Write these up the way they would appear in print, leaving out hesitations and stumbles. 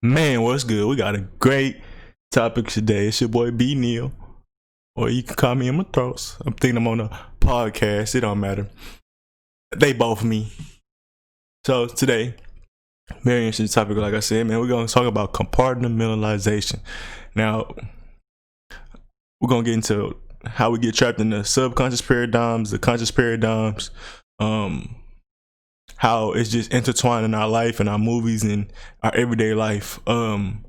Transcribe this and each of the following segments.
Man, what's good? We got a great topic today. It's your boy B Neil, or you can call me in my throats. I'm thinking I'm on a podcast. It don't matter. They both me. So today, very interesting topic. Like I said, man, we're gonna talk about compartmentalization. Now, we're gonna get into how we get trapped in the subconscious paradigms, the conscious paradigms, um, how it's just intertwined in our life and our movies and our everyday life. And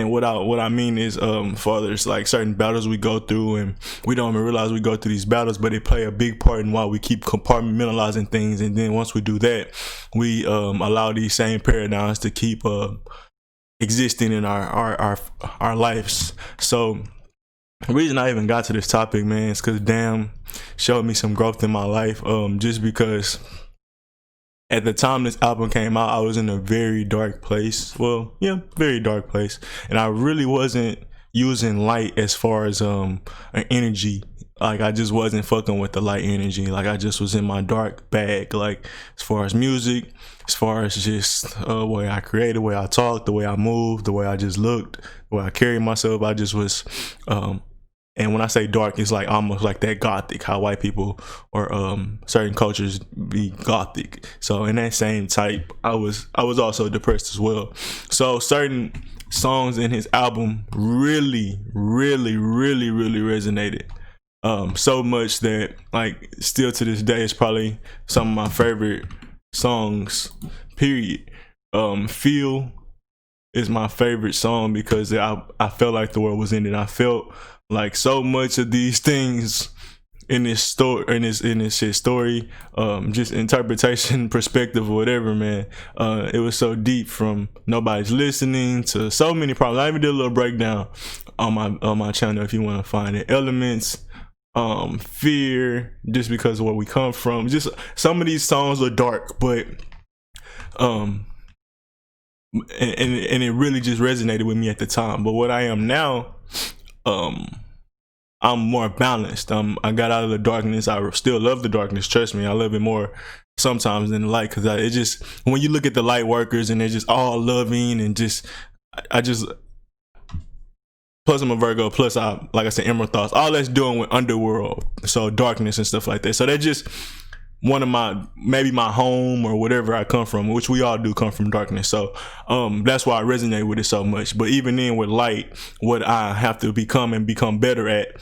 what I mean is for there's like certain battles we go through and we don't even realize we go through these battles, but they play a big part in why we keep compartmentalizing things. And then once we do that, we allow these same paradigms to keep existing in our lives. So the reason I even got to this topic, man, is because damn showed me some growth in my life. Just because at the time this album came out, I was in a very dark place. Well, yeah, very dark place, and I really wasn't using light as far as an energy. Like I just wasn't fucking with the light energy. Like I just was in my dark bag. Like as far as music, as far as just the way I created, the way I talked, the way I moved, the way I just looked, the way I carried myself. I just was and when I say dark, it's like almost like that gothic, how white people or certain cultures be gothic. So in that same type, I was also depressed as well. So certain songs in his album really resonated. So much that like still to this day it's probably some of my favorite songs, period. Feel is my favorite song because I felt like the world was ending. I felt like so much of these things in this story, in this shit story, just interpretation, perspective, or whatever, man. It was so deep, from nobody's listening to so many problems. I even did a little breakdown on my channel if you want to find it. Elements, fear, just because of where we come from. Just some of these songs are dark, but and it really just resonated with me at the time. But what I am now, I'm more balanced. I got out of the darkness. I still love the darkness. Trust me, I love it more sometimes than the light, because it just, when you look at the light workers and they're just all loving and just, I just, plus I'm a Virgo, plus I, like I said, Emerald Thoughts, all that's doing with underworld, so darkness and stuff like that. So they're just one of maybe my home or whatever I come from, which we all do come from darkness. So that's why I resonate with it so much. But even then with light, what I have to become better at,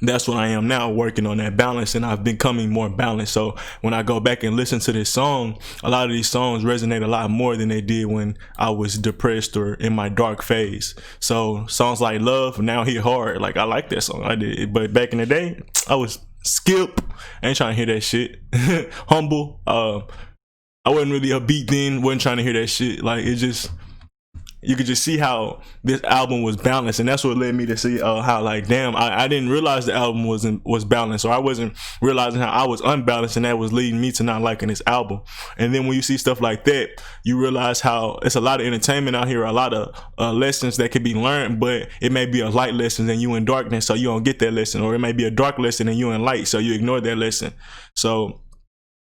that's what I am now, working on that balance, and I've been becoming more balanced. So when I go back and listen to this song, a lot of these songs resonate a lot more than they did when I was depressed or in my dark phase. So songs like Love now hit hard. Like I like that song, I did, but back in the day I was skip. I ain't trying to hear that shit. Humble. I wasn't really a beat then. Wasn't trying to hear that shit. Like it just, you could just see how this album was balanced, and that's what led me to see how like damn, I didn't realize the album was balanced, or I wasn't realizing how I was unbalanced, and that was leading me to not liking this album. And then when you see stuff like that, you realize how it's a lot of entertainment out here, a lot of lessons that could be learned, but it may be a light lesson and you in darkness, so you don't get that lesson, or it may be a dark lesson and you in light, so you ignore that lesson. So,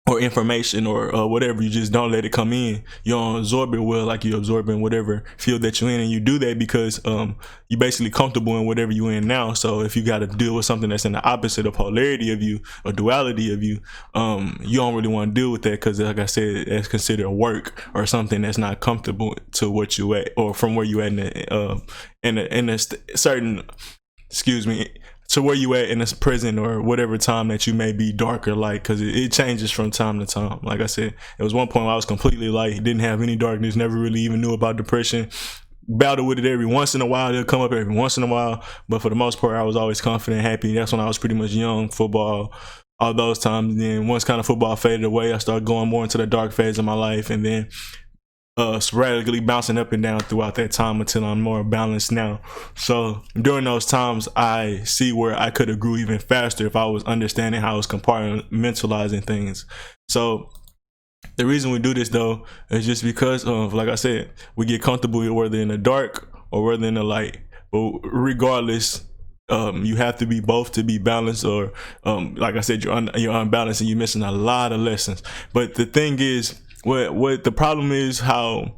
or information or whatever, you just don't let it come in. You don't absorb it well, like you absorbing whatever field that you're in, and you do that because you're basically comfortable in whatever you're in now. So if you got to deal with something that's in the opposite of polarity of you or duality of you, you don't really want to deal with that, because like I said, it's considered work or something that's not comfortable to what you at, or from where you at in a certain, excuse me, to where you at in this present or whatever time that you may be darker light, because it changes from time to time. Like I said, it was one point where I was completely light, didn't have any darkness, never really even knew about depression, battle with it every once in a while. It'll come up every once in a while, but for the most part I was always confident, happy. That's when I was pretty much young, football, all those times. And then once kind of football faded away, I started going more into the dark phase of my life, and then sporadically bouncing up and down throughout that time until I'm more balanced now. So during those times, I see where I could have grew even faster if I was understanding how I was compartmentalizing things. So the reason we do this though is just because of, like I said, we get comfortable whether in the dark or whether in the light. But regardless, you have to be both to be balanced, or like I said, you're unbalanced and you're missing a lot of lessons. But the thing is, what the problem is how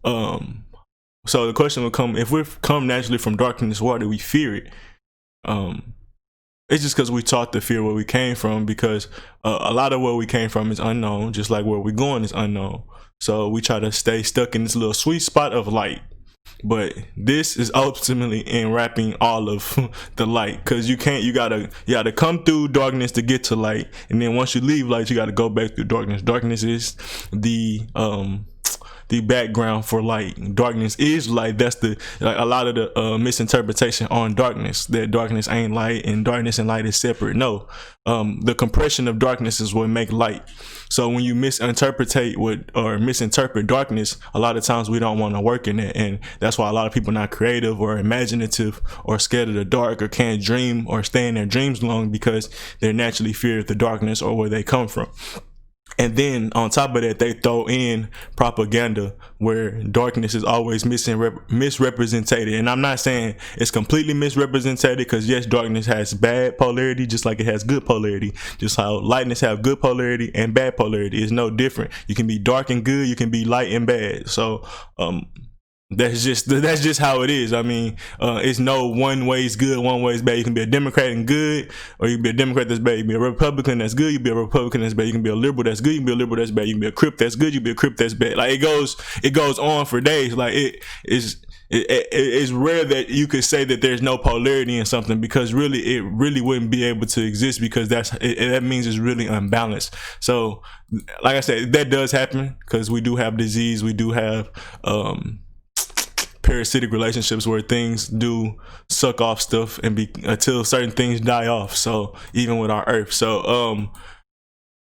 so the question will come, if we come naturally from darkness, why do we fear it? It's just because we taught to fear where we came from, because a lot of where we came from is unknown, just like where we're going is unknown. So we try to stay stuck in this little sweet spot of light. But this is ultimately enwrapping all of the light, because you gotta come through darkness to get to light, and then once you leave light, you gotta go back through darkness. Darkness is the background for light. Darkness is light. That's a lot of the misinterpretation on darkness, that darkness ain't light and darkness and light is separate. No, the compression of darkness is what make light. So when you misinterpret darkness, a lot of times we don't want to work in it, and that's why a lot of people are not creative or imaginative or scared of the dark or can't dream or stay in their dreams long, because they're naturally fear of the darkness or where they come from. And then on top of that, they throw in propaganda where darkness is always misrepresented. And I'm not saying it's completely misrepresented, because yes, darkness has bad polarity just like it has good polarity. Just how lightness have good polarity and bad polarity is no different. You can be dark and good, you can be light and bad. So that's just how it is. I mean, it's no one way is good, one way is bad. You can be a Democrat and good, or you can be a Democrat that's bad. You can be a Republican that's good, you can be a Republican that's bad. You can be a liberal that's good, you can be a liberal that's bad. You can be a Crip that's good, you can be a Crip that's bad. Like it goes on for days. Like it's rare that you could say that there's no polarity in something, because really it really wouldn't be able to exist, because that means it's really unbalanced. So like I said, that does happen, because we do have disease, we do have parasitic relationships where things do suck off stuff and until certain things die off. So even with our earth, so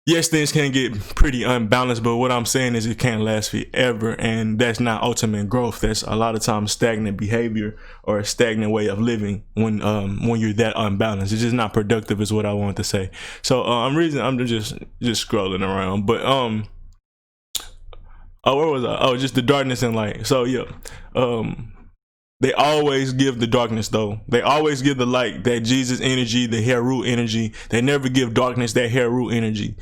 yes, things can get pretty unbalanced, but what I'm saying is it can't last forever, and that's not ultimate growth. That's a lot of times stagnant behavior or a stagnant way of living when you're that unbalanced. It's just not productive, is what I want to say. So I'm just scrolling around, but where was I? Oh, just the darkness and light. So yeah, they always give the darkness though. They always give the light, that Jesus energy, the Heru energy. They never give darkness that Heru energy.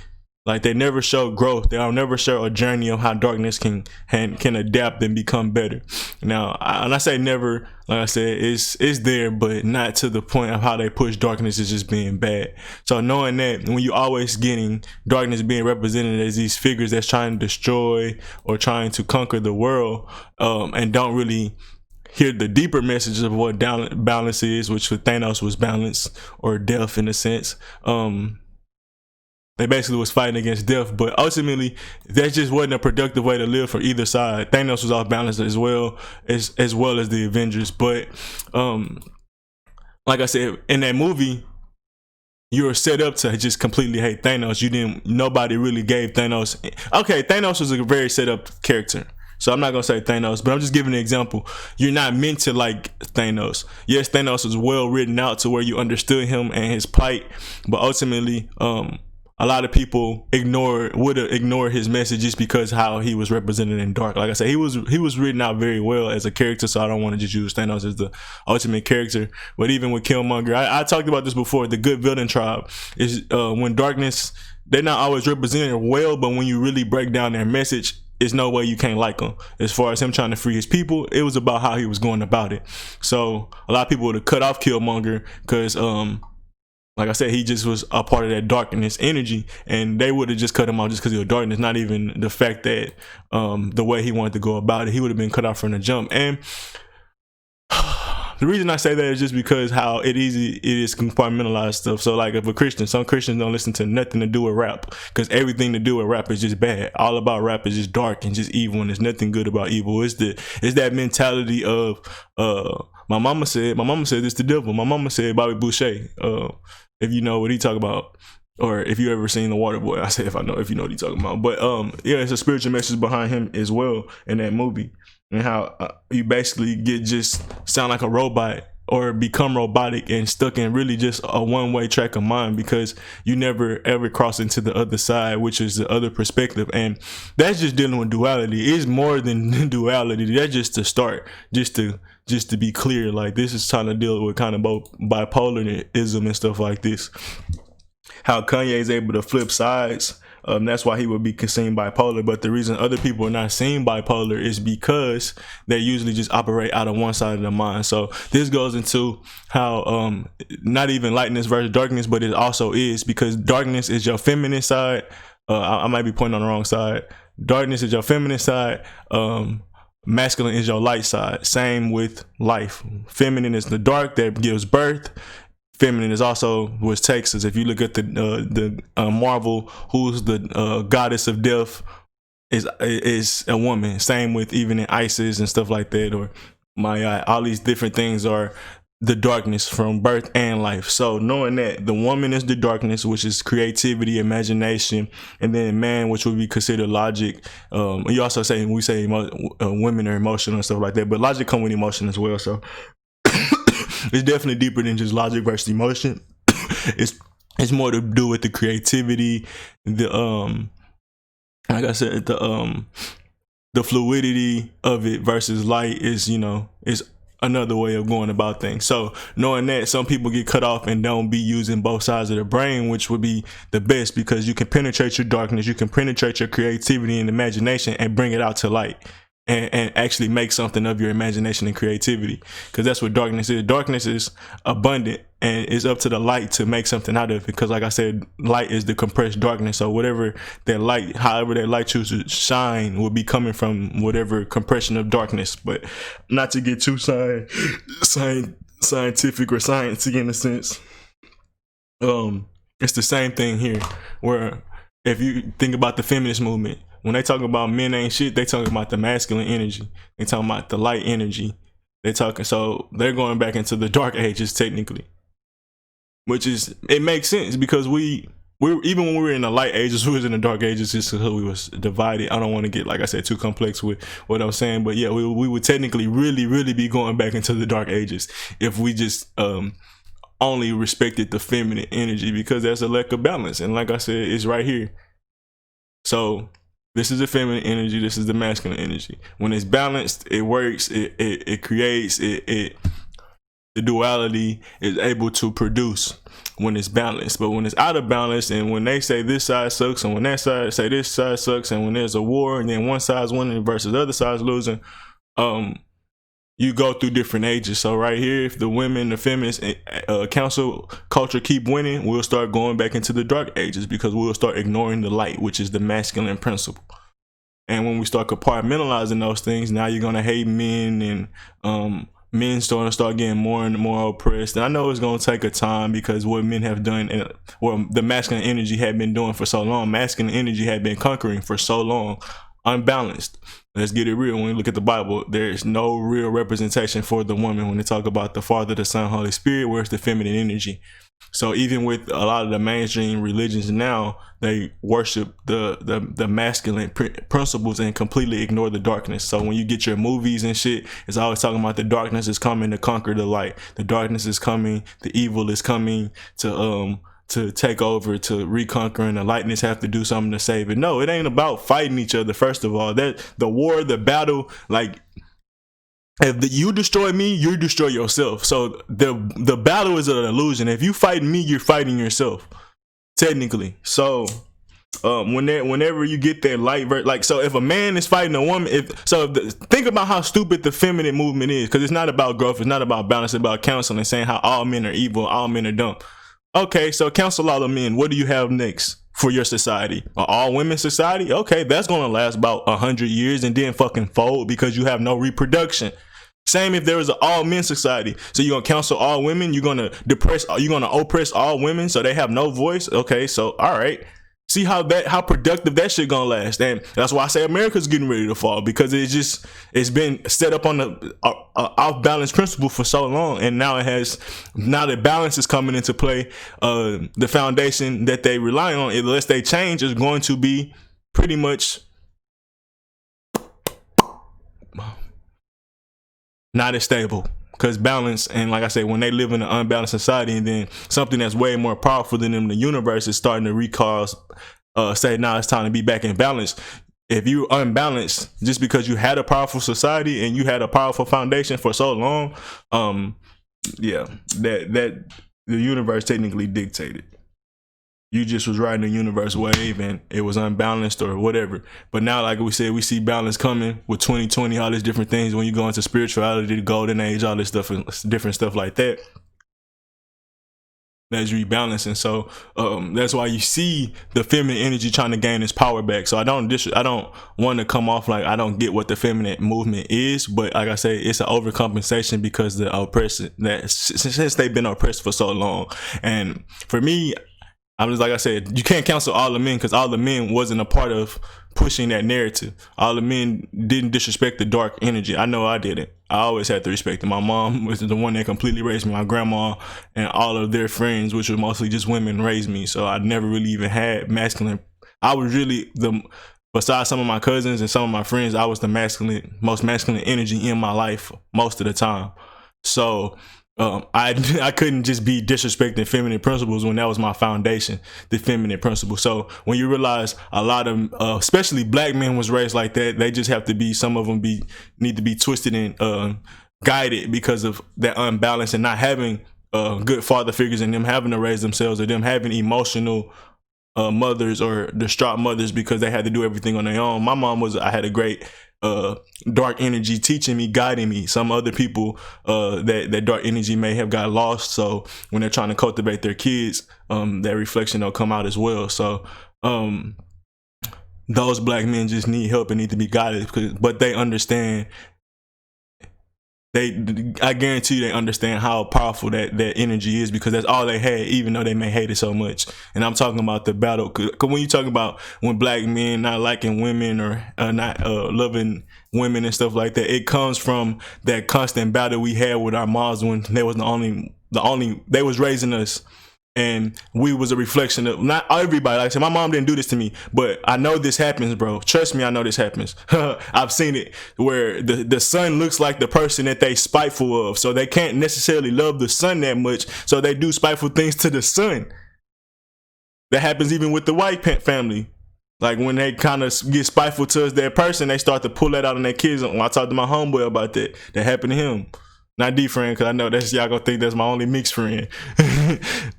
Like they never show growth. They'll never show a journey of how darkness can adapt and become better. Now, and I say never, like I said, it's there, but not to the point of how they push darkness as just being bad. So knowing that, when you always getting darkness being represented as these figures that's trying to destroy or trying to conquer the world, and don't really hear the deeper messages of what balance is, which with Thanos was balance or death in a sense. They basically was fighting against death, but ultimately that just wasn't a productive way to live for either side. Thanos was off balance as well as the Avengers. But like I said, in that movie, you were set up to just completely hate Thanos. Nobody really gave Thanos. Okay, Thanos was a very set up character, so I'm not gonna say Thanos, but I'm just giving an example. You're not meant to like Thanos. Yes, Thanos was well written out to where you understood him and his plight, but ultimately, a lot of people would have ignored his message just because how he was represented in dark. Like I said, he was written out very well as a character, so I don't want to just use Thanos as the ultimate character. But even with Killmonger, I talked about this before. The good villain tribe is when darkness, they're not always represented well, but when you really break down their message, there's no way you can't like him. As far as him trying to free his people, it was about how he was going about it. So a lot of people would have cut off Killmonger because like I said, he just was a part of that darkness energy, and they would have just cut him off just because he was darkness. Not even the fact that the way he wanted to go about it, he would have been cut off from the jump. And the reason I say that is just because how it is compartmentalized stuff. So like if a Christian, some Christians don't listen to nothing to do with rap, because everything to do with rap is just bad. All about rap is just dark and just evil, and there's nothing good about evil. It's that mentality of my mama said it's the devil. My mama said Bobby Boucher. If you know what he talk about, or if you ever seen The Water Boy, I say if you know what he talking about. But yeah, it's a spiritual message behind him as well in that movie, and how you basically just sound like a robot or become robotic and stuck in really just a one-way track of mind, because you never ever cross into the other side, which is the other perspective. And that's just dealing with duality. It's more than duality. That's just to start, just to be clear. Like this is trying to deal with kind of both bipolarism and stuff like this. How Kanye is able to flip sides That's why he would be seen bipolar. But the reason other people are not seen bipolar is because they usually just operate out of one side of the mind. So this goes into how not even lightness versus darkness, but it also is, because darkness is your feminine side. I might be pointing on the wrong side. Darkness is your feminine side. Masculine is your light side. Same with life. Feminine is the dark that gives birth. Feminine is also what takes us. If you look at the Marvel, who's the goddess of death, is a woman. Same with even in ISIS and stuff like that, or all these different things are the darkness from birth and life. So knowing that the woman is the darkness, which is creativity, imagination, and then man, which would be considered logic. You also say, we say women are emotional and stuff like that, but logic come with emotion as well. So it's definitely deeper than just logic versus emotion. It's more to do with the creativity, the like I said, the fluidity of it versus light is another way of going about things. So knowing that, some people get cut off and don't be using both sides of the brain, which would be the best, because you can penetrate your darkness, you can penetrate your creativity and imagination and bring it out to light. And actually make something of your imagination and creativity, because that's what darkness is. Darkness is abundant, and it's up to the light to make something out of it, because like I said, light is the compressed darkness. So whatever that light, however that light chooses to shine, will be coming from whatever compression of darkness. But not to get too scientific or sciencey in a sense, it's the same thing here, where if you think about the feminist movement, when they talk about men ain't shit, they talking about the masculine energy. They talking about the light energy. So they're going back into the dark ages technically, which is, it makes sense, because we even when we were in the light ages, we was in the dark ages just because we was divided. I don't want to get, like I said, too complex with what I'm saying, but yeah, we would technically really be going back into the dark ages if we just only respected the feminine energy, because there's a lack of balance. And like I said, it's right here. So this is the feminine energy, this is the masculine energy. When it's balanced, it works, it creates, the duality is able to produce when it's balanced. But when it's out of balance, and when they say this side sucks, and when that side say this side sucks, and when there's a war, and then one side's winning versus the other side's losing, you go through different ages. So right here, if the women, the feminist council culture keep winning, we'll start going back into the dark ages, because we'll start ignoring the light, which is the masculine principle. And when we start compartmentalizing those things, now you're gonna hate men, and men start getting more and more oppressed. And I know it's gonna take a time, because what men have done, or the masculine energy had been doing for so long, masculine energy had been conquering for so long, unbalanced. Let's get it real. When we look at the Bible, there is no real representation for the woman when they talk about the Father, the Son, Holy Spirit, where's the feminine energy. So even with a lot of the mainstream religions now, they worship the masculine principles and completely ignore the darkness. So when you get your movies and shit, it's always talking about the darkness is coming to conquer the light. The darkness is coming, the evil is coming to take over, to reconquer, and the lightness have to do something to save it. No, it ain't about fighting each other. First of all, that the war, the battle, like, if you destroy me, you destroy yourself. So the battle is an illusion. If you fighting me, you're fighting yourself, technically. So whenever you get that light, like, so if a man is fighting a woman, think about how stupid the feminine movement is, because it's not about growth, it's not about balance, it's about counseling, saying how all men are evil, all men are dumb. Okay, so counsel all the men. What do you have next for your society? An all women society? Okay, that's gonna last about 100 years and then fucking fold, because you have no reproduction. Same if there was an all men society. So you're gonna counsel all women, you're gonna oppress all women so they have no voice. Okay, so all right. See how productive that shit gonna last. And that's why I say America's getting ready to fall, because it's been set up on the off balance principle for so long, and now that balance is coming into play, the foundation that they rely on, unless they change, is going to be pretty much not as stable. Because balance, and like I said, when they live in an unbalanced society, and then something that's way more powerful than them, the universe, is starting to say, now it's time to be back in balance. If you unbalanced, just because you had a powerful society and you had a powerful foundation for so long, yeah, that the universe technically dictated. you just was riding the universe wave and it was unbalanced or whatever. But now, like we said, we see balance coming with 2020, all these different things. When you go into spirituality, the golden age, all this stuff and different stuff like that, that's rebalancing. So that's why you see the feminine energy trying to gain its power back. So I don't want to come off like I don't get what the feminine movement is, but like I say, it's an overcompensation because the oppression that since they've been oppressed for so long. And for me, I'm just like I said, you can't cancel all the men because all the men wasn't a part of pushing that narrative. All the men didn't disrespect the dark energy. I know I didn't. I always had to respect it. My mom was the one that completely raised me. My grandma and all of their friends, which were mostly just women, raised me. So I never really even had masculine. I was really besides some of my cousins and some of my friends, I was the most masculine energy in my life most of the time. So I couldn't just be disrespecting feminine principles when that was my foundation, the feminine principle. So when you realize a lot of, especially black men was raised like that, they just have to be, some of them need to be twisted and guided because of that unbalance and not having good father figures and them having to raise themselves or them having emotional mothers or distraught mothers because they had to do everything on their own. My mom I had a great dark energy teaching me, guiding me. Some other people that dark energy may have got lost, so when they're trying to cultivate their kids, that reflection will come out as well. So those black men just need help and need to be guided, but they understand. I guarantee you they understand how powerful that energy is because that's all they had, even though they may hate it so much. And I'm talking about the battle. Cause when you talk about when black men not liking women or not loving women and stuff like that, it comes from that constant battle we had with our moms when they was the only they was raising us. And we was a reflection of, not everybody, like I said, my mom didn't do this to me, but I know this happens, bro. Trust me, I know this happens. I've seen it where the son looks like the person that they spiteful of, so they can't necessarily love the son that much, so they do spiteful things to the son. That happens even with the white family. Like when they kind of get spiteful towards that person, they start to pull that out on their kids. When I talked to my homeboy about that happened to him. Not D friend, because I know that's y'all gonna think that's my only mixed friend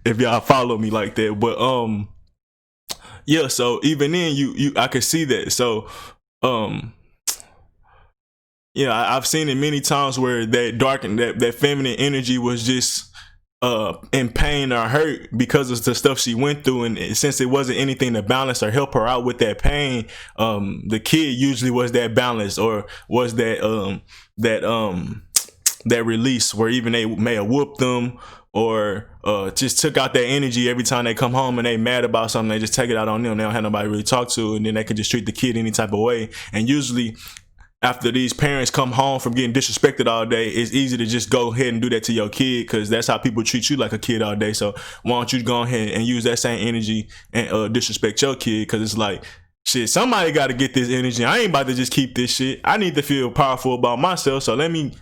if y'all follow me like that. But yeah, so even then I could see that. So yeah, I've seen it many times where that dark and that feminine energy was just in pain or hurt because of the stuff she went through, and since it wasn't anything to balance or help her out with that pain, the kid usually was that balance or was that release where even they may have whooped them or just took out that energy every time they come home and they mad about something. They just take it out on them. They don't have nobody really talk to, and then they can just treat the kid any type of way. And usually after these parents come home from getting disrespected all day, it's easy to just go ahead and do that to your kid because that's how people treat you, like a kid all day. So why don't you go ahead and use that same energy and disrespect your kid, because it's like, shit, somebody got to get this energy. I ain't about to just keep this shit. I need to feel powerful about myself, so let me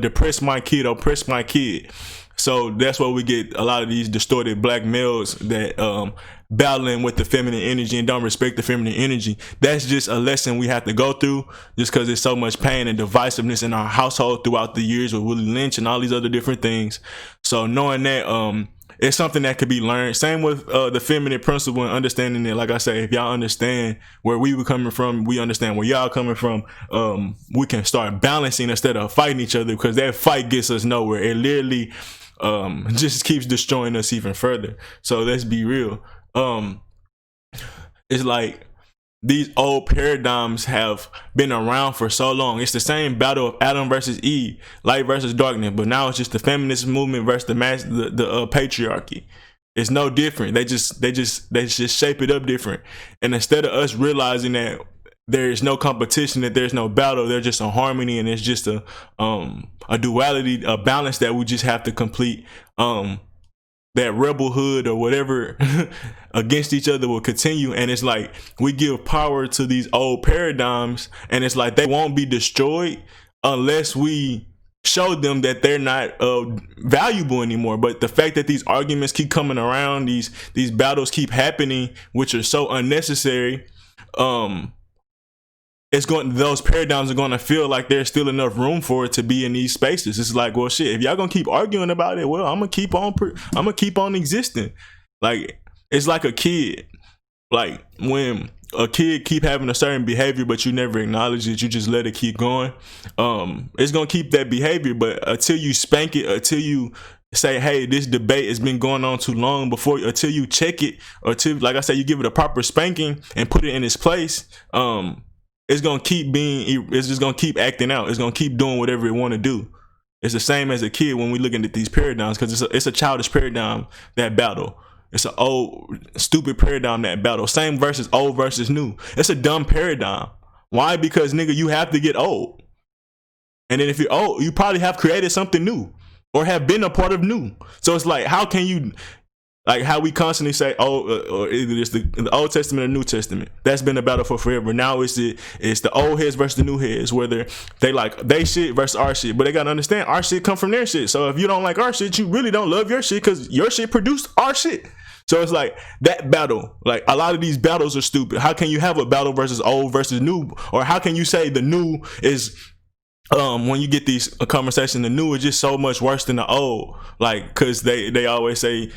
depress my kid, oppress my kid. So that's why we get a lot of these distorted black males that battling with the feminine energy and don't respect the feminine energy. That's just a lesson we have to go through, just because there's so much pain and divisiveness in our household throughout the years with Willie Lynch and all these other different things. So knowing that it's something that could be learned. Same with the feminine principle and understanding it. Like I say, if y'all understand where we were coming from, we understand where y'all coming from, we can start balancing instead of fighting each other, because that fight gets us nowhere. It literally just keeps destroying us even further. So let's be real. It's like these old paradigms have been around for so long. It's the same battle of Adam versus Eve, light versus darkness, but now it's just the feminist movement versus the patriarchy. It's no different. They just shape it up different. And instead of us realizing that there is no competition, that there's no battle, there's just a harmony, and it's just a duality, a balance that we just have to complete. That rebelhood or whatever against each other will continue. And it's like we give power to these old paradigms, and it's like they won't be destroyed unless we show them that they're not valuable anymore. But the fact that these arguments keep coming around, these battles keep happening, which are so unnecessary, those paradigms are going to feel like there's still enough room for it to be in these spaces. It's like, well, shit, if y'all gonna keep arguing about it, well, I'm gonna keep on existing. Like, It's like a kid. Like when a kid keep having a certain behavior but you never acknowledge it, you just let it keep going, it's gonna keep that behavior. But until you spank it, until you say, hey, this debate has been going on too long, before, until you check it, or till, like I said, you give it a proper spanking and put it in its place, it's gonna keep being, it's just gonna keep acting out, it's gonna keep doing whatever it want to do. It's the same as a kid when we looking at these paradigms, because it's a childish paradigm, that battle. It's an old, stupid paradigm, that battle. Same versus old versus new. It's a dumb paradigm. Why? Because, nigga, you have to get old. And then if you're old, you probably have created something new or have been a part of new. So it's like, how can you, like how we constantly say, or either it's the Old Testament or New Testament. That's been a battle for forever. Now it's the old heads versus the new heads, whether they like they shit versus our shit. But they gotta understand, our shit come from their shit. So if you don't like our shit, you really don't love your shit, because your shit produced our shit. So it's like that battle, like a lot of these battles are stupid. How can you have a battle versus old versus new? Or how can you say the new is, when you get these conversations, the new is just so much worse than the old? Like, cause they always say,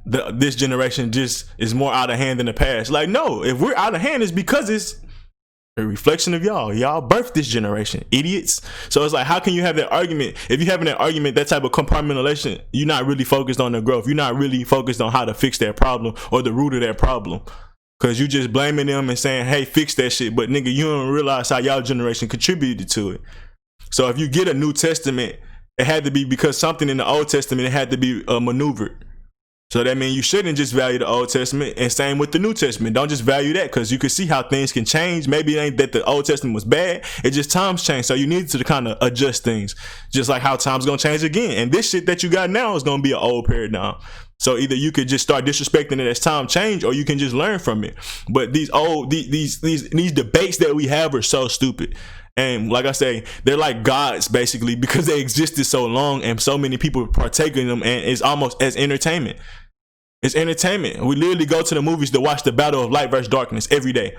this generation just is more out of hand than the past. Like, no, if we're out of hand, it's because it's a reflection of y'all. Y'all birthed this generation, idiots. So it's like, how can you have that argument? If you're having that argument, that type of compartmentalization, you're not really focused on the growth. You're not really focused on how to fix that problem or the root of that problem. Cause you just blaming them and saying, hey, fix that shit. But nigga, you don't realize how y'all generation contributed to it. So if you get a New Testament, it had to be because something in the Old Testament, it had to be maneuvered. So that means you shouldn't just value the Old Testament, and same with the New Testament. Don't just value that, because you can see how things can change. Maybe it ain't that the Old Testament was bad, it just times change. So you need to kind of adjust things, just like how time's gonna change again. And this shit that you got now is gonna be an old paradigm. So either you could just start disrespecting it as time change, or you can just learn from it. But these debates that we have are so stupid. And like I say, they're like gods basically, because they existed so long and so many people partake in them, and it's almost as entertainment. It's entertainment. We literally go to the movies to watch the battle of light versus darkness every day.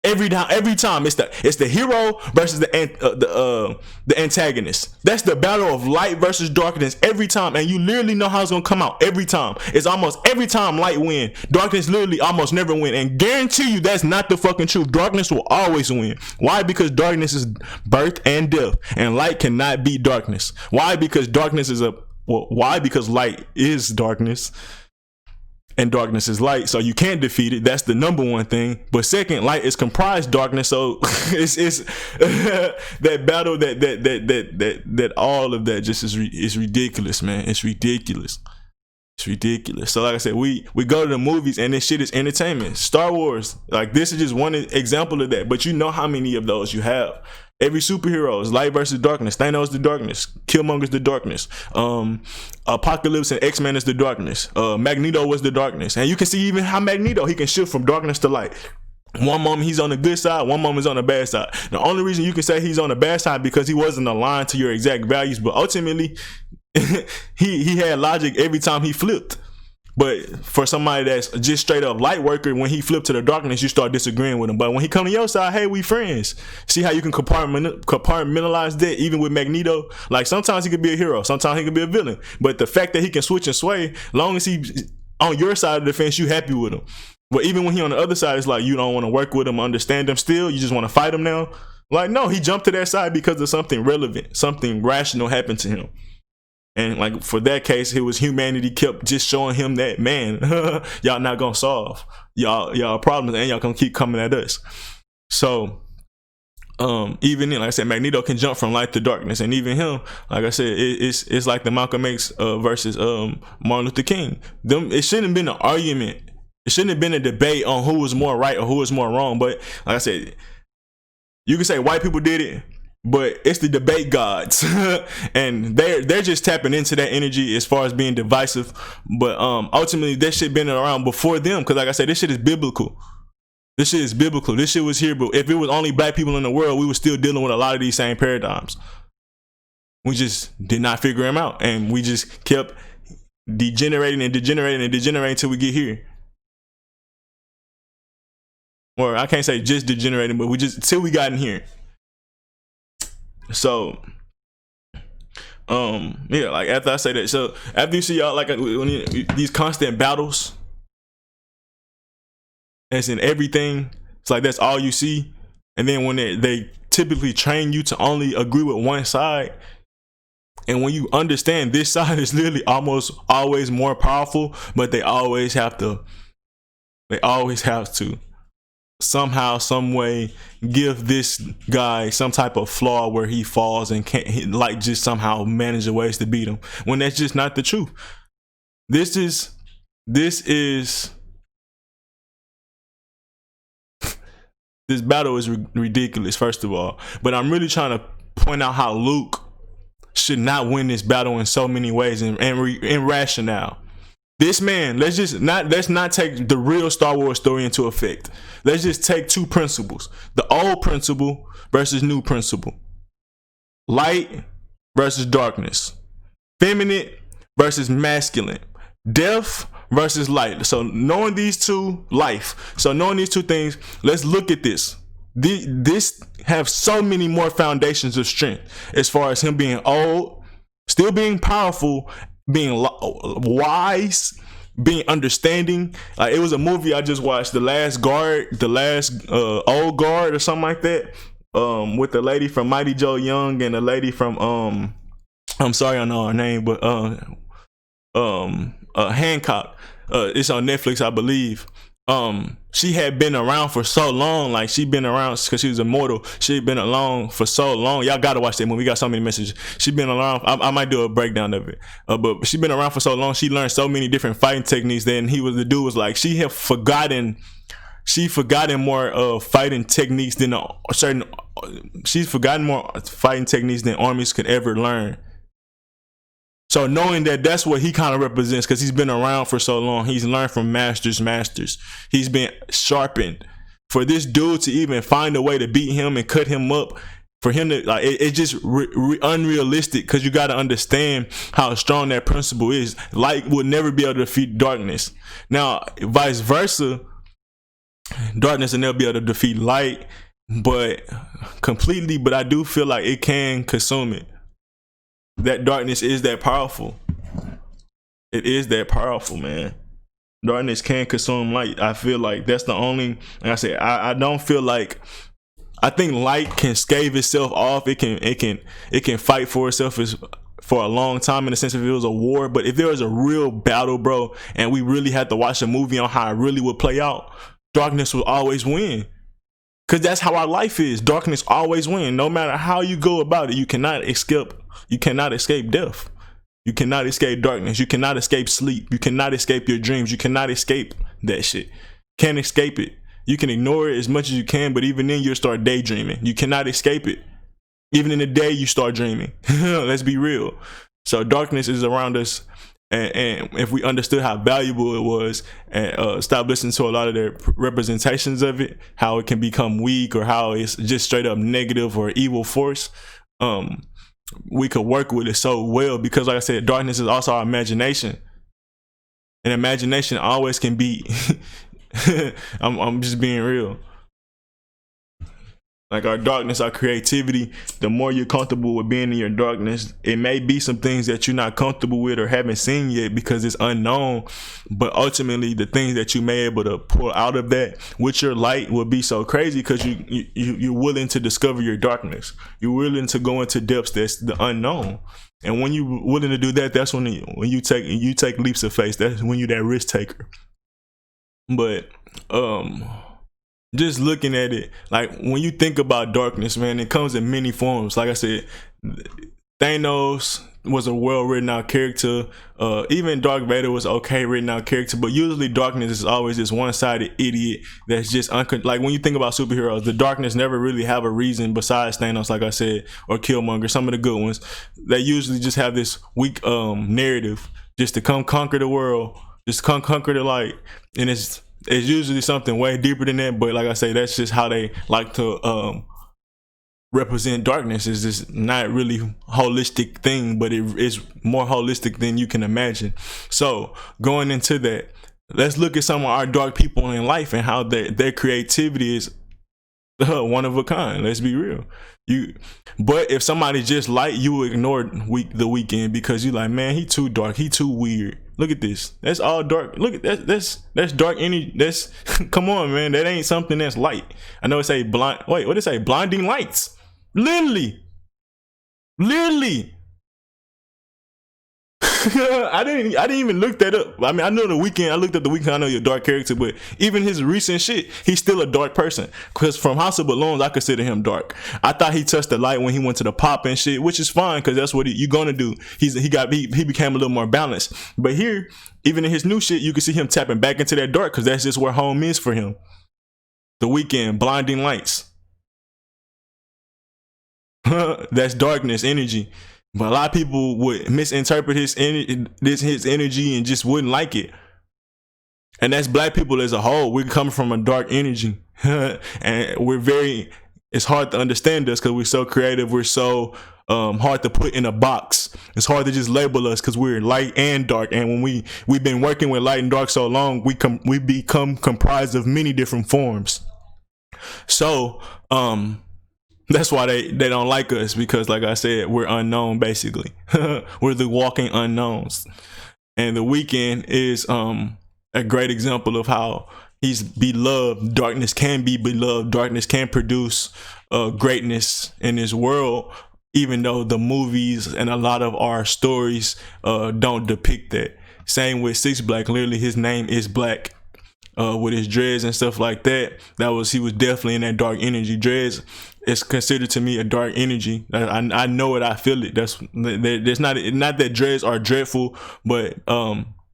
Every time it's the hero versus the antagonist. That's the battle of light versus darkness every time, and you literally know how it's gonna come out every time. It's almost every time light win. Darkness literally almost never win, and guarantee you that's not the fucking truth. Darkness will always win. Why? Because darkness is birth and death, and light cannot beat darkness. Why? Because darkness is why? Because light is darkness, and darkness is light, so you can't defeat it. That's the number one thing. But second, light is comprised darkness, so it's that battle that all of that just is ridiculous, man. It's ridiculous. It's ridiculous. So like I said, we go to the movies and this shit is entertainment. Star Wars, like this is just one example of that. But you know how many of those you have. Every superhero is light versus darkness. Thanos the darkness. Killmonger's the darkness. Apocalypse and X-Men is the darkness. Magneto was the darkness. And you can see even how Magneto, he can shift from darkness to light. One moment he's on the good side, one moment he's on the bad side. The only reason you can say he's on the bad side because he wasn't aligned to your exact values, but ultimately he had logic every time he flipped. But for somebody that's just straight up light worker, when he flipped to the darkness, you start disagreeing with him. But when he come to your side, hey, we friends. See how you can compartmentalize that even with Magneto? Like sometimes he could be a hero, sometimes he could be a villain. But the fact that he can switch and sway, long as he's on your side of the fence, you happy with him. But even when he on the other side, it's like you don't want to work with him, understand him still. You just want to fight him now. Like, no, he jumped to that side because of something relevant, something rational happened to him. And like for that case, it was humanity kept just showing him that, man, y'all not gonna solve y'all problems, and y'all gonna keep coming at us. So even then, like I said, Magneto can jump from light to darkness, and even him, like I said, it's like the Malcolm X versus Martin Luther King. It shouldn't have been an argument. It shouldn't have been a debate on who was more right or who was more wrong. But like I said, you can say white people did it, but it's the debate gods and they're just tapping into that energy as far as being divisive. But ultimately that shit been around before them, because like I said, this shit is biblical. This shit is biblical. This shit was here, but if it was only black people in the world, we were still dealing with a lot of these same paradigms. We just did not figure them out, and we just kept degenerating until we get here. Or I can't say just degenerating, but we just till we got in here. So Yeah, like after I say that, so after you see y'all like these constant battles, as in everything, it's like that's all you see. And then when they typically train you to only agree with one side, and when you understand this side is literally almost always more powerful, but they always have to somehow, some way give this guy some type of flaw where he falls and can't like just somehow manage the ways to beat him, when that's just not the truth. This is this battle is ridiculous, first of all, but I'm really trying to point out how Luke should not win this battle in so many ways and rationale. This man, let's not take the real Star Wars story into effect. Let's just take two principles: the old principle versus new principle, light versus darkness, feminine versus masculine, death versus light. So knowing these two things, let's look at this. This have so many more foundations of strength, as far as him being old, still being powerful, being wise, being understanding. Like, it was a movie I just watched, the last old guard or something like that, with the lady from Mighty Joe Young and the lady from I'm sorry, I know her name, but Hancock. It's on Netflix, I believe. She had been around for so long, like she been around because she was immortal. She had been along for so long. Y'all gotta watch that movie. We got so many messages. She been around. I might do a breakdown of it. But she been around for so long. She learned so many different fighting techniques. Then the dude was like, she had forgotten. She forgotten more fighting techniques than she's forgotten more fighting techniques than armies could ever learn. So knowing that that's what he kind of represents, because he's been around for so long, he's learned from masters. He's been sharpened. For this dude to even find a way to beat him and cut him up, for him to like, it's just unrealistic, because you got to understand how strong that principle is. Light will never be able to defeat darkness. Now, vice versa, darkness will never be able to defeat light, but completely. But I do feel like it can consume it. That darkness is that powerful. It is that powerful, man. Darkness can consume light. I feel like that's the only, like I said, I don't feel like, I think light can stave itself off. It can fight for itself for a long time, in the sense if it was a war. But if there was a real battle, bro, and we really had to watch a movie on how it really would play out, darkness will always win. Because that's how our life is. Darkness always wins. No matter how you go about it, you cannot escape death. You cannot escape darkness. You cannot escape sleep. You cannot escape your dreams. You cannot escape that shit. Can't escape it. You can ignore it as much as you can, but even then you'll start daydreaming. You cannot escape it. Even in the day you start dreaming. Let's be real. So darkness is around us. And if we understood how valuable it was, and stop listening to a lot of their representations of it, how it can become weak, or how it's just straight up negative or evil force, we could work with it so well. Because like I said, darkness is also our imagination, and imagination always can be I'm just being real. Like our darkness, our creativity, the more you're comfortable with being in your darkness, it may be some things that you're not comfortable with or haven't seen yet because it's unknown. But ultimately, the things that you may be able to pull out of that with your light will be so crazy, because you're willing to discover your darkness. You're willing to go into depths that's the unknown. And when you're willing to do that, that's when you take leaps of faith. That's when you're that risk taker. But just looking at it, like when you think about darkness, man, it comes in many forms. Like I said, Thanos was a well written out character. Even Darth Vader was okay written out character, but usually darkness is always this one-sided idiot that's just like when you think about superheroes, the darkness never really have a reason besides Thanos, like I said, or Killmonger. Some of the good ones, they usually just have this weak narrative just to come conquer the world, just come conquer the light, and it's usually something way deeper than that. But like I say, that's just how they like to represent darkness. Is just not really holistic thing, but it is more holistic than you can imagine. So going into that, let's look at some of our dark people in life and how their creativity is One of a kind. Let's be real. You, but if somebody just light, you will ignore the weekend because you like, man, he too dark, he too weird. Look at this. That's all dark. Look at that. That's dark energy. That's come on, man. That ain't something that's light. I know it say blind. Wait, what did it say? Blinding lights. Literally, literally. I didn't even look that up. I mean, I know the weekend. I looked at the weekend. I know you're a dark character, but even his recent shit, he's still a dark person. Because from House of Balloons, I consider him dark. I thought he touched the light when he went to the pop and shit, which is fine because that's what you're gonna do. He became a little more balanced. But here, even in his new shit, you can see him tapping back into that dark because that's just where home is for him. The weekend, blinding lights. That's darkness energy. But a lot of people would misinterpret his energy and just wouldn't like it. And that's black people as a whole. We come from a dark energy. And it's hard to understand us because we're so creative. We're so hard to put in a box. It's hard to just label us because we're light and dark. And when we've been working with light and dark so long, we become comprised of many different forms. So, that's why they don't like us because, like I said, we're unknown basically. We're the walking unknowns. And the weekend is a great example of how he's beloved. Darkness can be beloved. Darkness can produce greatness in this world, even though the movies and a lot of our stories don't depict that. Same with Six Black. Literally, his name is Black. With his dreads and stuff like that, he was definitely in that dark energy. Dreads is considered to me a dark energy. I know it, I feel it. There's not that dreads are dreadful, but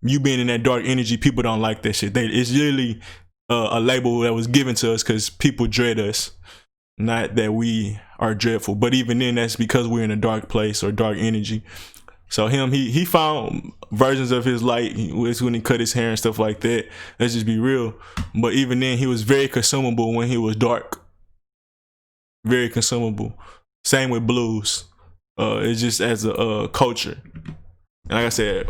you being in that dark energy, people don't like that shit. It's really a label that was given to us because people dread us, not that we are dreadful. But even then, that's because we're in a dark place or dark energy. So he found versions of his light when he cut his hair and stuff like that. Let's just be real. But even then, he was very consumable when he was dark. Very consumable. Same with blues. It's just as a culture. And like I said,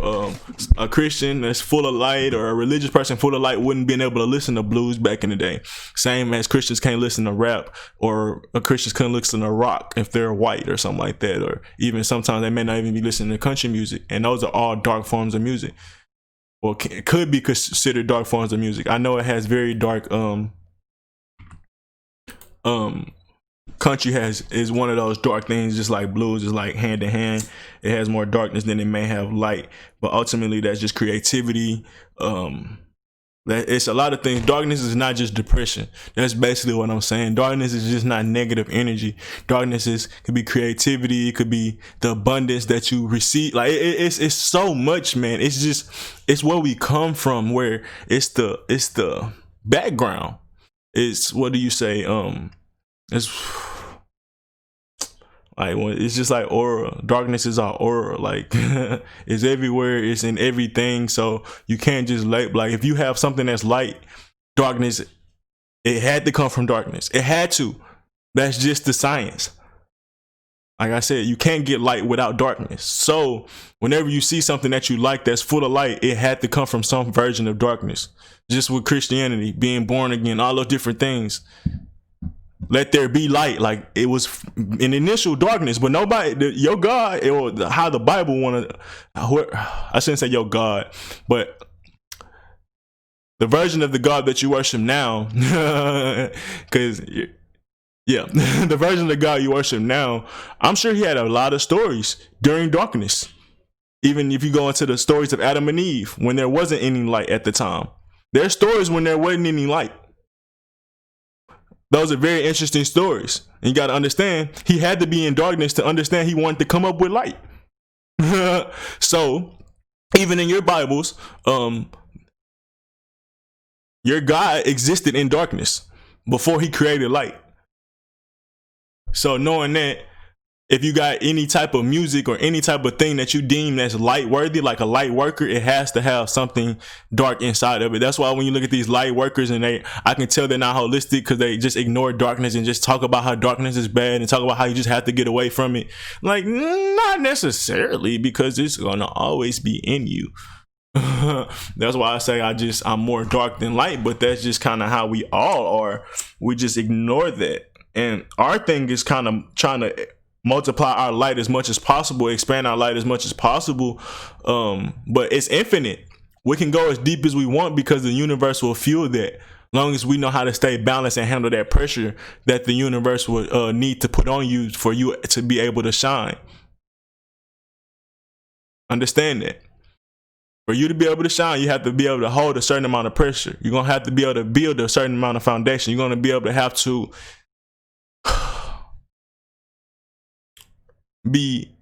a Christian that's full of light or a religious person full of light wouldn't been able to listen to blues back in the day. Same as Christians can't listen to rap, or a Christians couldn't listen to rock if they're white or something like that. Or even sometimes they may not even be listening to country music. And those are all dark forms of music. Or could be considered dark forms of music. I know it has very dark country is one of those dark things, just like blues is like hand in hand. It has more darkness than it may have light, but ultimately that's just creativity. That it's a lot of things. Darkness is not just depression. That's basically what I'm saying. Darkness is just not negative energy. Darkness could be creativity. It could be the abundance that you receive. Like it's so much, man. It's where we come from. Where it's the background. It's what do you say? It's like it's just like aura. Darkness is our aura. Like it's everywhere. It's in everything. So you can't just like if you have something that's light, darkness. It had to come from darkness. It had to. That's just the science. Like I said, you can't get light without darkness. So whenever you see something that you like that's full of light, it had to come from some version of darkness. Just with Christianity, being born again, all those different things. Let there be light. Like it was in initial darkness, but your God, or how the Bible I shouldn't say your God, but the version of the God that you worship now, because yeah, the version of the God you worship now, I'm sure he had a lot of stories during darkness. Even if you go into the stories of Adam and Eve, when there wasn't any light at the time, there's stories when there wasn't any light. Those are very interesting stories. And you got to understand, he had to be in darkness to understand he wanted to come up with light. So, even in your Bibles, your God existed in darkness before he created light. So, knowing that, if you got any type of music or any type of thing that you deem that's light worthy, like a light worker, it has to have something dark inside of it. That's why when you look at these light workers and I can tell they're not holistic because they just ignore darkness and just talk about how darkness is bad and talk about how you just have to get away from it. Like, not necessarily, because it's going to always be in you. That's why I say I'm more dark than light, but that's just kind of how we all are. We just ignore that. And our thing is kind of trying to multiply our light as much as possible, expand our light as much as possible. But it's infinite. We can go as deep as we want because the universe will fuel that. Long as we know how to stay balanced and handle that pressure that the universe would need to put on you for you to be able to shine. Understand that. For you to be able to shine, you have to be able to hold a certain amount of pressure. You're going to have to be able to build a certain amount of foundation. You're going to be able to have to be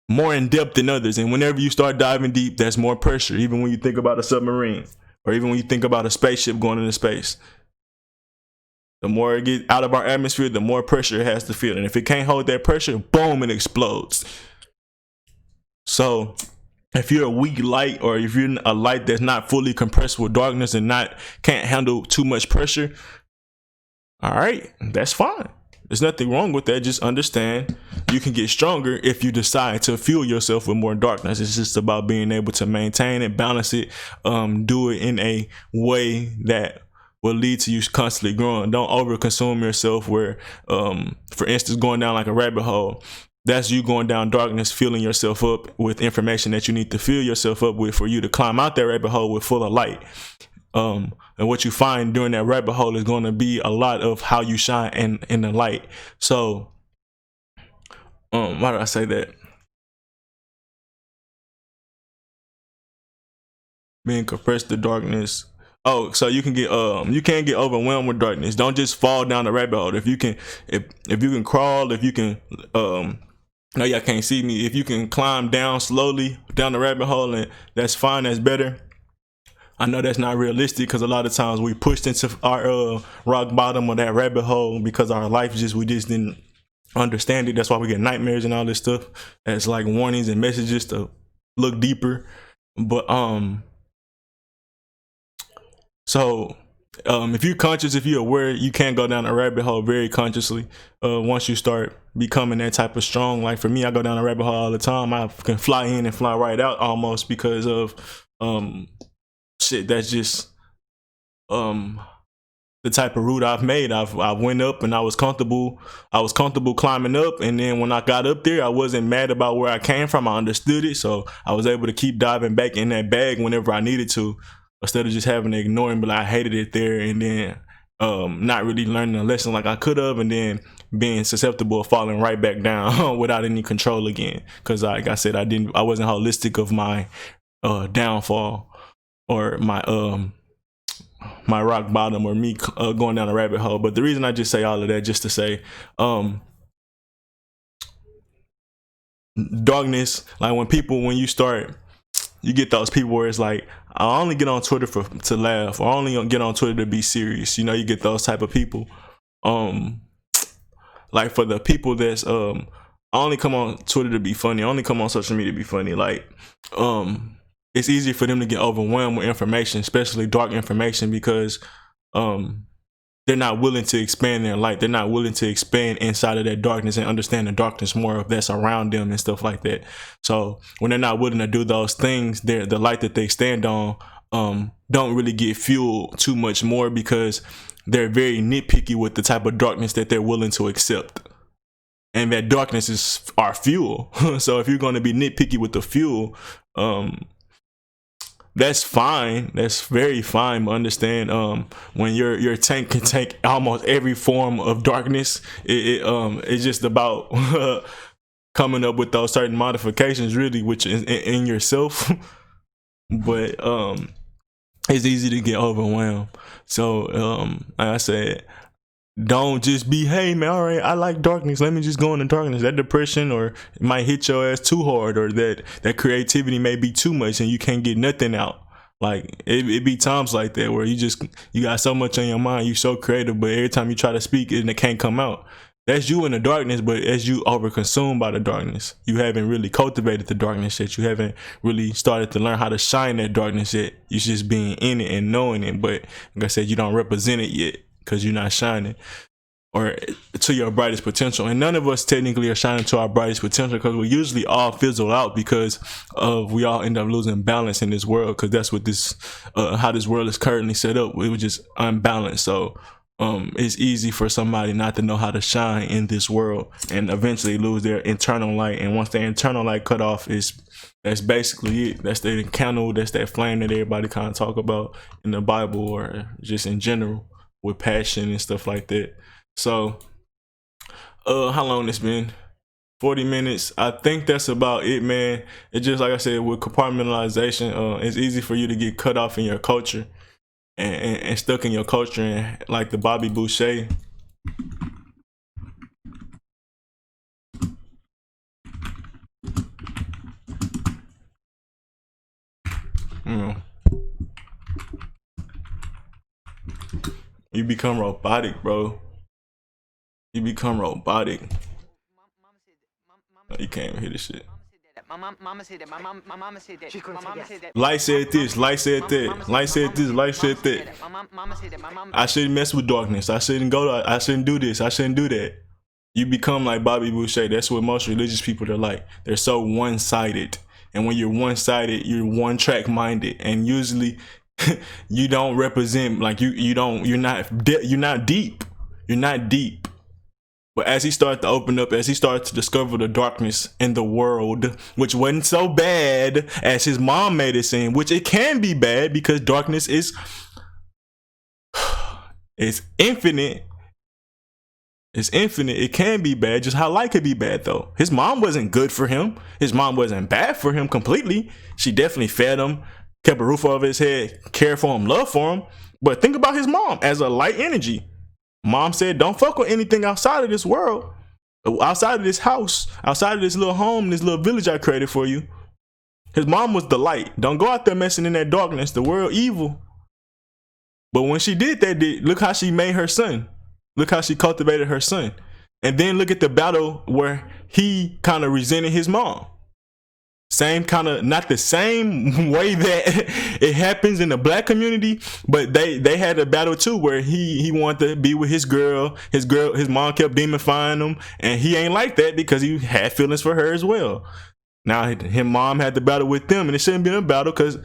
more in depth than others. And whenever you start diving deep, there's more pressure. Even when you think about a submarine, or even when you think about a spaceship going into space, the more it gets out of our atmosphere, the more pressure it has to feel. And if it can't hold that pressure, boom, it explodes. So if you're a weak light, or if you're a light that's not fully compressed with darkness and can't handle too much pressure, all right, that's fine. There's nothing wrong with that. Just understand you can get stronger if you decide to fuel yourself with more darkness. It's just about being able to maintain it, balance it, do it in a way that will lead to you constantly growing. Don't overconsume yourself where, for instance, going down like a rabbit hole. That's you going down darkness, filling yourself up with information that you need to fill yourself up with for you to climb out that rabbit hole with full of light. And what you find during that rabbit hole is going to be a lot of how you shine in the light. So, why did I say that? Being compressed to darkness. Oh, so you can get overwhelmed with darkness. Don't just fall down the rabbit hole. If you can crawl, if you can no, y'all can't see me. If you can climb down slowly down the rabbit hole, and that's fine, that's better. I know that's not realistic because a lot of times we pushed into our rock bottom of that rabbit hole because our life we just didn't understand it. That's why we get nightmares and all this stuff. It's like warnings and messages to look deeper. But if you're conscious, if you're aware, you can go down a rabbit hole very consciously. Once you start becoming that type of strong, like for me, I go down a rabbit hole all the time. I can fly in and fly right out almost because of shit. That's just the type of route I've made. I went up and I was comfortable climbing up, and then when I got up there, I wasn't mad about where I came from. I understood it, so I was able to keep diving back in that bag whenever I needed to, instead of just having to ignore it. But I hated it there, and then not really learning a lesson like I could have, and then being susceptible of falling right back down without any control again. Because like I said, I wasn't holistic of my downfall, or my rock bottom, or me going down a rabbit hole. But the reason I just say all of that, just to say darkness, like when you get those people where it's like, I only get on Twitter to laugh, or I only get on Twitter to be serious. You get those type of people. Like for the people that's I only come on Twitter to be funny, I only come on social media to be funny. Like it's easy for them to get overwhelmed with information, especially dark information, because they're not willing to expand their light. They're not willing to expand inside of that darkness and understand the darkness more of that's around them and stuff like that. So when they're not willing to do those things, the light that they stand on don't really get fueled too much more, because they're very nitpicky with the type of darkness that they're willing to accept. And that darkness is our fuel. So if you're going to be nitpicky with the fuel, that's fine. That's very fine. But understand, when your tank can take almost every form of darkness, it's just about coming up with those certain modifications, really, which is in yourself. But it's easy to get overwhelmed. So like I said, don't just be, hey man, all right, I like darkness, let me just go into darkness. That depression, or it might hit your ass too hard, or that creativity may be too much and you can't get nothing out. Like it be times like that where you got so much on your mind, you so creative, but every time you try to speak it can't come out. That's you in the darkness, but as you overconsumed by the darkness, you haven't really cultivated the darkness yet. You haven't really started to learn how to shine that darkness yet. You're just being in it and knowing it, but like I said, you don't represent it yet because you're not shining. or to your brightest potential. And none of us technically are shining to our brightest potential, because we usually all fizzle out because of we all end up losing balance in this world, because that's what this how this world is currently set up. It was just unbalanced. So it's easy for somebody not to know how to shine in this world and eventually lose their internal light. And once their internal light cut off, that's basically it. That's the candle, that's that flame that everybody kind of talk about in the Bible or just in general with passion and stuff like that. So how long it's been? 40 minutes. I think that's about it, man. It's just like I said, with compartmentalization, it's easy for you to get cut off in your culture and stuck in your culture, and like the Bobby Boucher. You know, you become robotic, bro. You become robotic. You can't even hear this shit. My mama said that. My mama said that. My mama said that. Light said this. Light said that. Light said this. Light said that. I shouldn't mess with darkness. I shouldn't I shouldn't do this. I shouldn't do that. You become like Bobby Boucher. That's what most religious people are like. They're so one-sided. And when you're one-sided, you're one-track minded. And usually you don't represent, like you're not deep. You're not deep. But as he started to open up, as he started to discover the darkness in the world, which wasn't so bad as his mom made it seem, which it can be bad because darkness is infinite. It's infinite. It can be bad. Just how light could be bad, though. His mom wasn't good for him. His mom wasn't bad for him completely. She definitely fed him, kept a roof over his head, cared for him, loved for him. But think about his mom as a light energy. Mom said, don't fuck with anything outside of this world, outside of this house, outside of this little home, this little village I created for you. His mom was the light. Don't go out there messing in that darkness. The world evil. But when she did that, look how she made her son. Look how she cultivated her son. And then look at the battle where he kind of resented his mom. Same kind of, not the same way that it happens in the black community, but they had a battle too where he wanted to be with his girl. His mom kept demifying him, and he ain't like that because he had feelings for her as well. Now his mom had to battle with them, and it shouldn't be a battle because,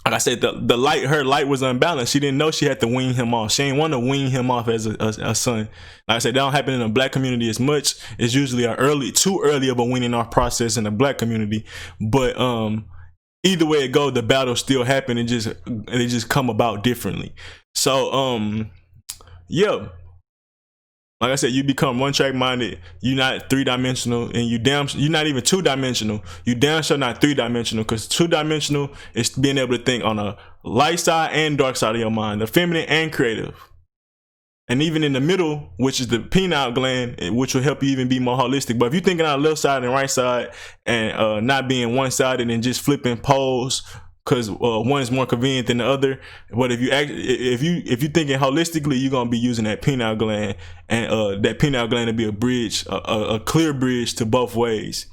like I said, her light was unbalanced. She didn't know she had to wean him off. She didn't want to wean him off as a son. Like I said, that don't happen in the black community as much. It's usually too early of a weaning off process in the black community. But either way it go, the battle still happen. It just come about differently. So yeah. Like I said, you become one-track minded. You're not three-dimensional, and you're not even two-dimensional. You damn sure not three-dimensional, because two-dimensional is being able to think on a light side and dark side of your mind, the feminine and creative. And even in the middle, which is the pineal gland, which will help you even be more holistic. But if you're thinking on left side and right side, and not being one-sided and just flipping poles, because one is more convenient than the other. But if you're thinking holistically, you're gonna be using that pineal gland, and that pineal gland will be a bridge, a clear bridge to both ways.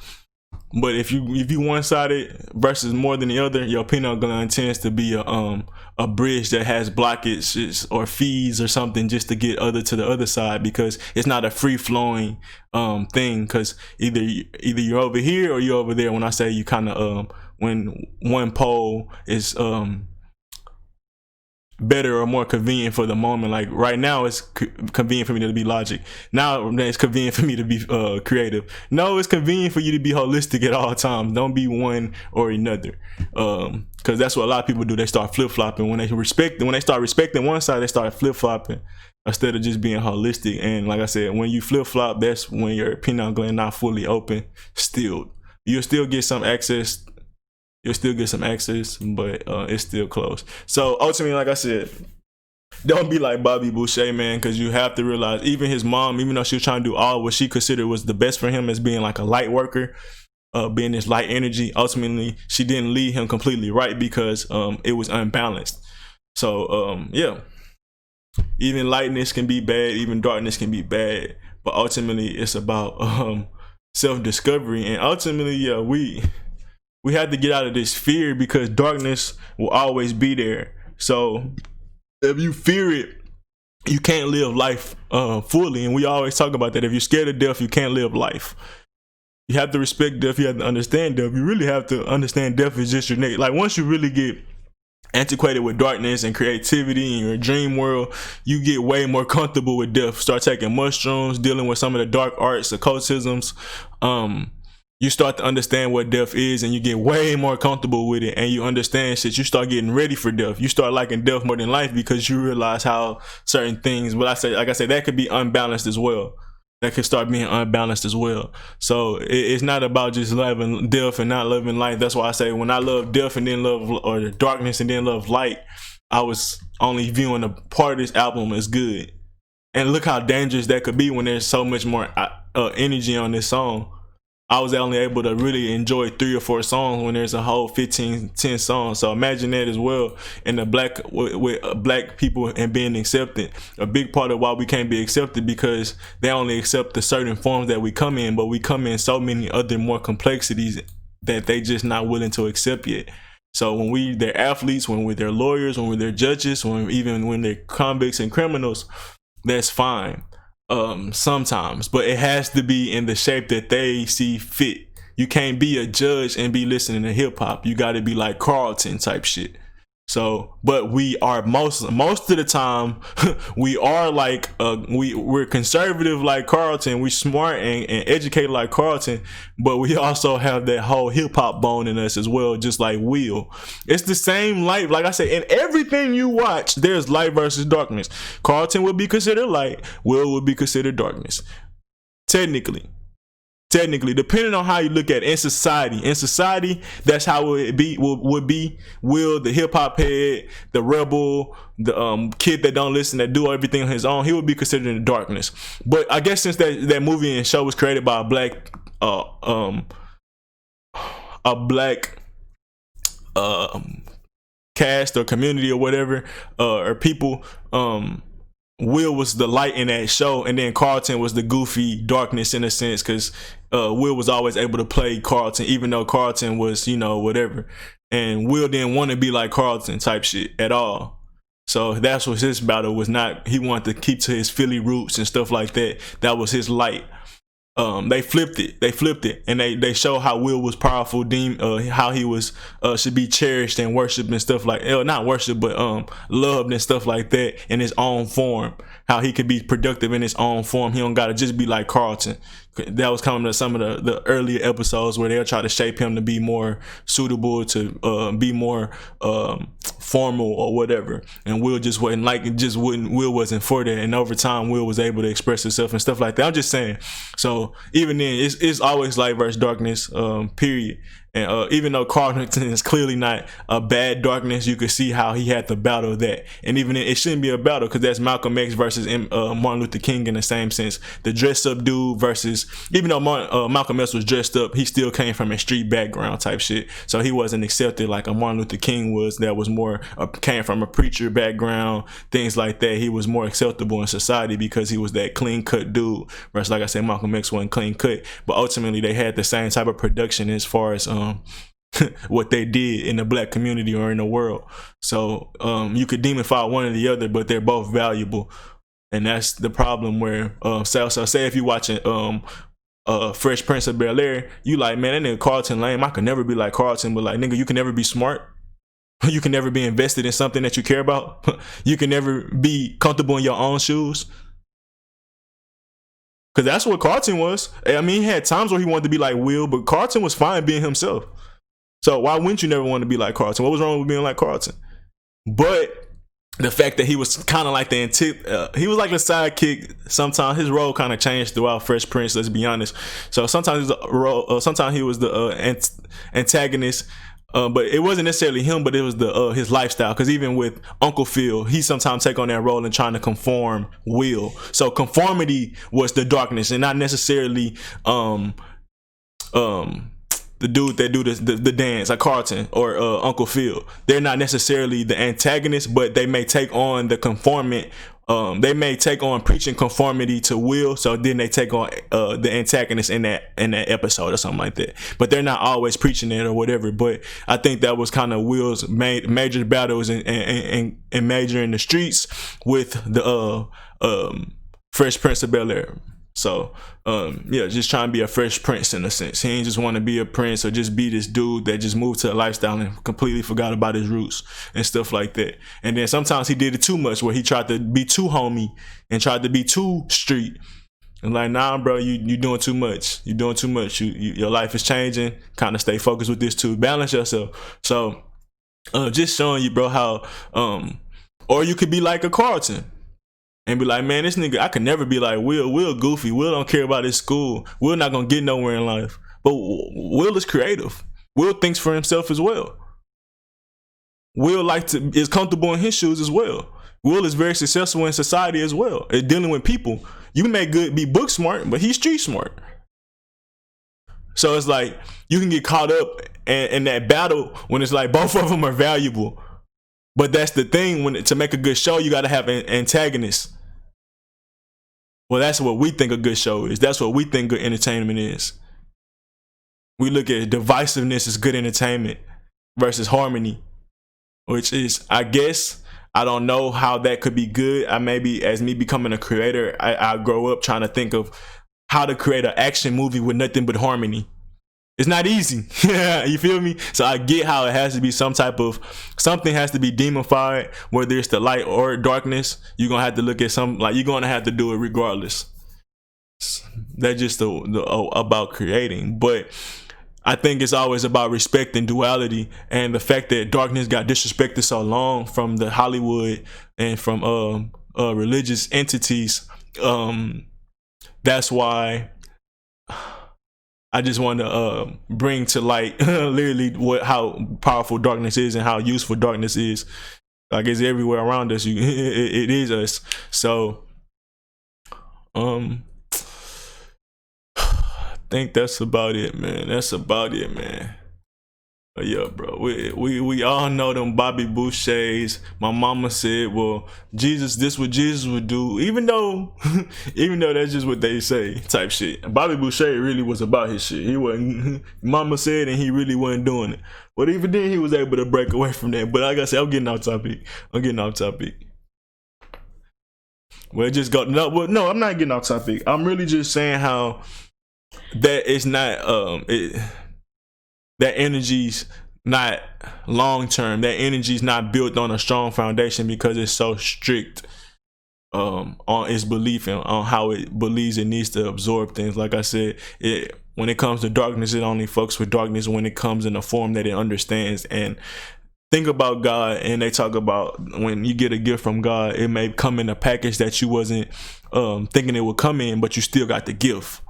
But if you one-sided versus more than the other, your pineal gland tends to be a bridge that has blockages or fees or something just to get to the other side, because it's not a free-flowing thing. Because either you're over here or you're over there. When I say you kind of when one pole is better or more convenient for the moment, like right now it's convenient for me to be logic. Now it's convenient for me to be creative. No, it's convenient for you to be holistic at all times. Don't be one or another, because that's what a lot of people do. They start flip-flopping. When they start respecting one side, they start flip-flopping instead of just being holistic. And like I said, when you flip-flop, that's when your pineal gland not fully open still. You'll still get some access, but it's still closed. So ultimately, like I said, don't be like Bobby Boucher, man, because you have to realize even his mom, even though she was trying to do all what she considered was the best for him as being like a light worker, being this light energy, ultimately she didn't lead him completely right because it was unbalanced. So yeah, even lightness can be bad, even darkness can be bad, but ultimately it's about self-discovery. And ultimately, yeah, we have to get out of this fear, because darkness will always be there. So if you fear it, you can't live life fully, and we always talk about that. If you're scared of death, you can't live life. You have to respect death. You have to understand death. You really have to understand death is just your name. Like once you really get antiquated with darkness and creativity in your dream world, you get way more comfortable with death. Start taking mushrooms, dealing with some of the dark arts, occultisms. You start to understand what death is, and you get way more comfortable with it, and you understand shit. You start getting ready for death. You start liking death more than life because you realize how certain things, but like I said, that could be unbalanced as well. That could start being unbalanced as well. So it's not about just loving death and not loving life. That's why I say when I love death and then love, or darkness and then love light, I was only viewing a part of this album as good. And look how dangerous that could be when there's so much more energy on this song. I was only able to really enjoy 3 or 4 songs when there's a whole 15, 10 songs. So imagine that as well. And the with black people and being accepted, a big part of why we can't be accepted because they only accept the certain forms that we come in, but we come in so many other more complexities that they just not willing to accept yet. So when they're athletes, when they're lawyers, when they're judges, even when they're convicts and criminals, that's fine. Sometimes, but it has to be in the shape that they see fit. You can't be a judge and be listening to hip hop. You got to be like Carlton type shit. So, but we are most of the time we are like we're conservative like Carlton. We smart and educated like Carlton, but we also have that whole hip hop bone in us as well, just like Will. It's the same light. Like I said, in everything you watch, there's light versus darkness. Carlton would be considered light. Will would be considered darkness. Technically, depending on how you look at it. In society, that's how it would be. Will, the hip-hop head, the rebel, the kid that don't listen, that do everything on his own, he would be considered in the darkness. But I guess since that movie and show was created by a black cast or community or whatever, or people, Will was the light in that show, and then Carlton was the goofy darkness in a sense, because Will was always able to play Carlton, even though Carlton was, whatever. And Will didn't want to be like Carlton type shit at all. So that's what his battle was not. He wanted to keep to his Philly roots and stuff like that. That was his light. They flipped it, and they show how Will was powerful, how he was should be cherished and worshipped and stuff like not worshipped, but loved and stuff like that in his own form. How he could be productive in his own form. He don't gotta just be like Carlton. That was coming to some of the earlier episodes where they'll try to shape him to be more suitable, to be more formal or whatever. And Will just wasn't like it. Will wasn't for that. And over time, Will was able to express himself and stuff like that. I'm just saying. So even then, it's always light versus darkness. Period. And even though Carlton is clearly not a bad darkness, you could see how he had to battle that. And even then, it shouldn't be a battle because that's Malcolm X versus Martin Luther King in the same sense. The dressed up dude versus, even though Malcolm X was dressed up, he still came from a street background type shit. So he wasn't accepted like a Martin Luther King was, that was more, came from a preacher background, things like that. He was more acceptable in society because he was that clean cut dude. Versus, like I said, Malcolm X wasn't clean cut. But ultimately, they had the same type of production as far as what they did in the black community or in the world. So you could demify one or the other, but they're both valuable. And that's the problem where so say if you're watching Fresh Prince of Bel-Air, you like, man, that nigga Carlton lame. I could never be like Carlton. But like, nigga, you can never be smart. You can never be invested in something that you care about. You can never be comfortable in your own shoes. Because that's what Carlton was. I mean, he had times where he wanted to be like Will, but Carlton was fine being himself. So why wouldn't you never want to be like Carlton? What was wrong with being like Carlton? But the fact that he was kind of like he was like the sidekick. Sometimes his role kind of changed throughout Fresh Prince. Let's be honest. So sometimes sometimes he was the antagonist. But it wasn't necessarily him, but it was his lifestyle. Because even with Uncle Phil, he sometimes take on that role in trying to conform Will. So conformity was the darkness, and not necessarily the dude that do the dance, like Carlton or Uncle Phil. They're not necessarily the antagonist, but they may take on the conformant they may take on preaching conformity to Will, so then they take on the antagonist in that episode or something like that. But they're not always preaching it or whatever. But I think that was kind of Will's major battles and major in the streets with the Fresh Prince of Bel-Air. So yeah, just trying to be a fresh prince in a sense. He ain't just want to be a prince or just be this dude that just moved to a lifestyle and completely forgot about his roots and stuff like that. And then sometimes he did it too much, where he tried to be too homey and tried to be too street. And like, nah, bro, you doing too much. You doing too much. Your life is changing. Kind of stay focused with this too. Balance yourself. So just showing you, bro, how or you could be like a Carlton and be like, man, this nigga, I could never be like Will. Will goofy. Will don't care about his school. Will not gonna get nowhere in life. But Will is creative. Will thinks for himself as well. Will is comfortable in his shoes as well. Will is very successful in society as well. It's dealing with people. You may be book smart, but he's street smart. So it's like you can get caught up in that battle when it's like both of them are valuable. But that's the thing, to make a good show, you got to have an antagonist. Well, that's what we think a good show is. That's what we think good entertainment is. We look at divisiveness as good entertainment versus harmony, which is, I guess, I don't know how that could be good. As me becoming a creator, I grow up trying to think of how to create an action movie with nothing but harmony. It's not easy. You feel me? So I get how it has to be something has to be demonified, whether it's the light or darkness. You're going to have to look at you're going to have to do it regardless. That's just about creating. But I think it's always about respect and duality, and the fact that darkness got disrespected so long from the Hollywood and from religious entities. That's why I just want to bring to light literally how powerful darkness is and how useful darkness is. Like, it's everywhere around us. It is us. So I think that's about it, man. But yeah, bro, we all know them Bobby Boucher's. My mama said, well, this what Jesus would do, even though that's just what they say type shit. Bobby Boucher really was about his shit. He wasn't, mama said, and he really wasn't doing it. But even then, he was able to break away from that. But like I said, I'm getting off topic. Well, no, I'm not getting off topic. I'm really just saying how that it's not that energy's not long term. That energy's not built on a strong foundation because it's so strict on its belief and on how it believes it needs to absorb things. Like I said, when it comes to darkness, it only fucks with darkness when it comes in a form that it understands. And think about God, and they talk about when you get a gift from God, it may come in a package that you wasn't thinking it would come in, but you still got the gift.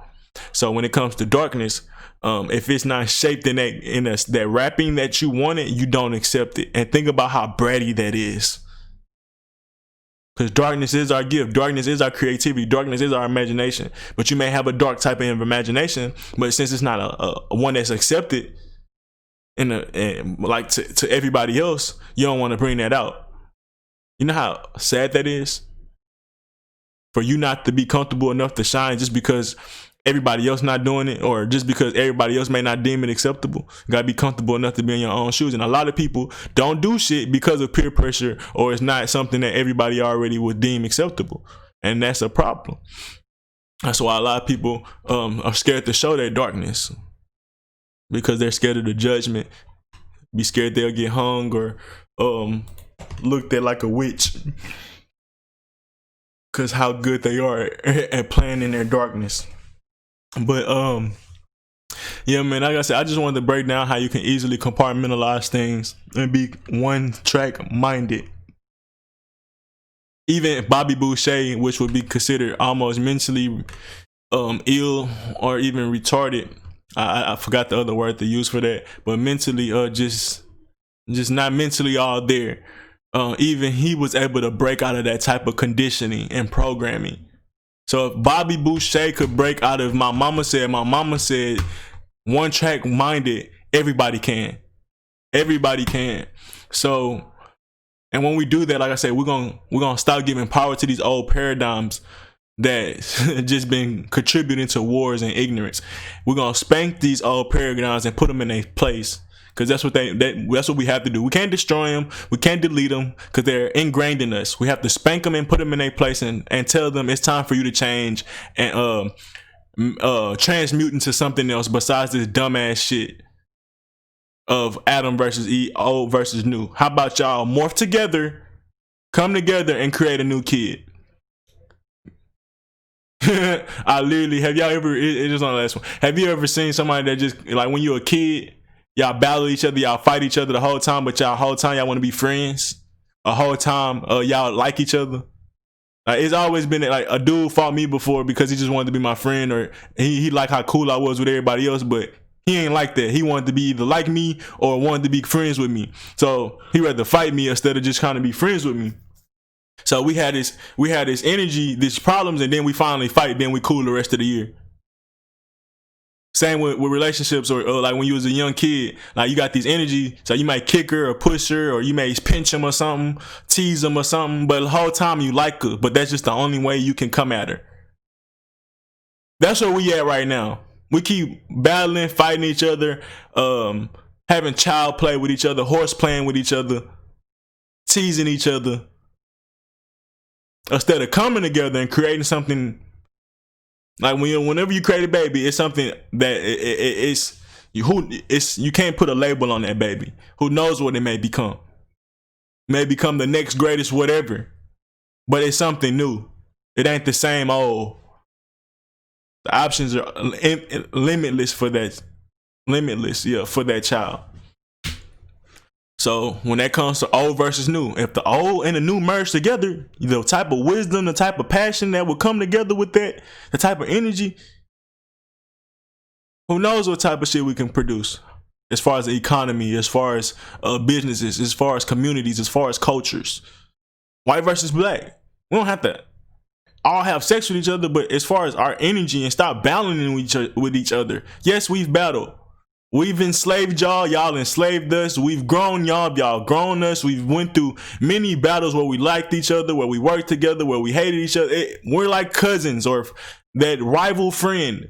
So when it comes to darkness, if it's not shaped in that wrapping that you wanted, you don't accept it. And think about how bratty that is. Because darkness is our gift. Darkness is our creativity. Darkness is our imagination. But you may have a dark type of imagination, but since it's not a one that's accepted like to everybody else, you don't want to bring that out. You know how sad that is? For you not to be comfortable enough to shine just because everybody else not doing it, or just because everybody else may not deem it acceptable. You gotta be comfortable enough to be in your own shoes. And a lot of people don't do shit because of peer pressure, or it's not something that everybody already would deem acceptable, and that's a problem. That's why a lot of people are scared to show their darkness, because they're scared of the judgment, be scared they'll get hung or looked at like a witch, because how good they are at playing in their darkness. But yeah, man, like I said, I just wanted to break down how you can easily compartmentalize things and be one track minded. Even Bobby Boucher, which would be considered almost mentally ill or even retarded, I forgot the other word to use for that, but mentally just not mentally all there. Even he was able to break out of that type of conditioning and programming. So if Bobby Boucher could break out of my mama said one track minded, everybody can. So And when we do that, like I said, we're gonna stop giving power to these old paradigms that just been contributing to wars and ignorance. We're gonna spank these old paradigms and put them in their place, because that's what we have to do. We can't destroy them, we can't delete them, because they're ingrained in us. We have to spank them and put them in their place, and tell them it's time for you to change and transmute into something else besides this dumbass shit of Adam versus Eve, old versus new. How about y'all morph together, come together, and create a new kid? I literally, have y'all ever, it is on the last one, have you ever seen somebody that just, like, when you're a kid, y'all battle each other, y'all fight each other the whole time, but whole time y'all want to be friends, a whole time y'all like each other? Like, it's always been like, a dude fought me before because he just wanted to be my friend, or he liked how cool I was with everybody else, but he ain't like that. He wanted to be either like me or wanted to be friends with me. So he rather fight me instead of just kind of be friends with me. So we had this energy, these problems, and then we finally fight, then we cool the rest of the year. Same with relationships, or like when you was a young kid, like you got these energy, so you might kick her or push her, or you may pinch him or something, tease him or something, but the whole time you like her, but that's just the only way you can come at her. That's where we at right now. We keep battling, fighting each other, having child play with each other, horse playing with each other, teasing each other, instead of coming together and creating something. Like whenever you create a baby, it's something that you can't put a label on that baby. Who knows what it may become? May become the next greatest whatever, but it's something new. It ain't the same old. The options are limitless for that. For that child. So when that comes to old versus new, if the old and the new merge together, the type of wisdom, the type of passion that will come together with that, the type of energy, who knows what type of shit we can produce, as far as the economy, as far as businesses, as far as communities, as far as cultures. White versus black. We don't have to all have sex with each other, but as far as our energy, and stop battling with each other. Yes, we've battled. We've enslaved y'all, y'all enslaved us. We've grown y'all grown us. We've went through many battles where we liked each other, where we worked together, where we hated each other. We're like cousins, or that rival friend,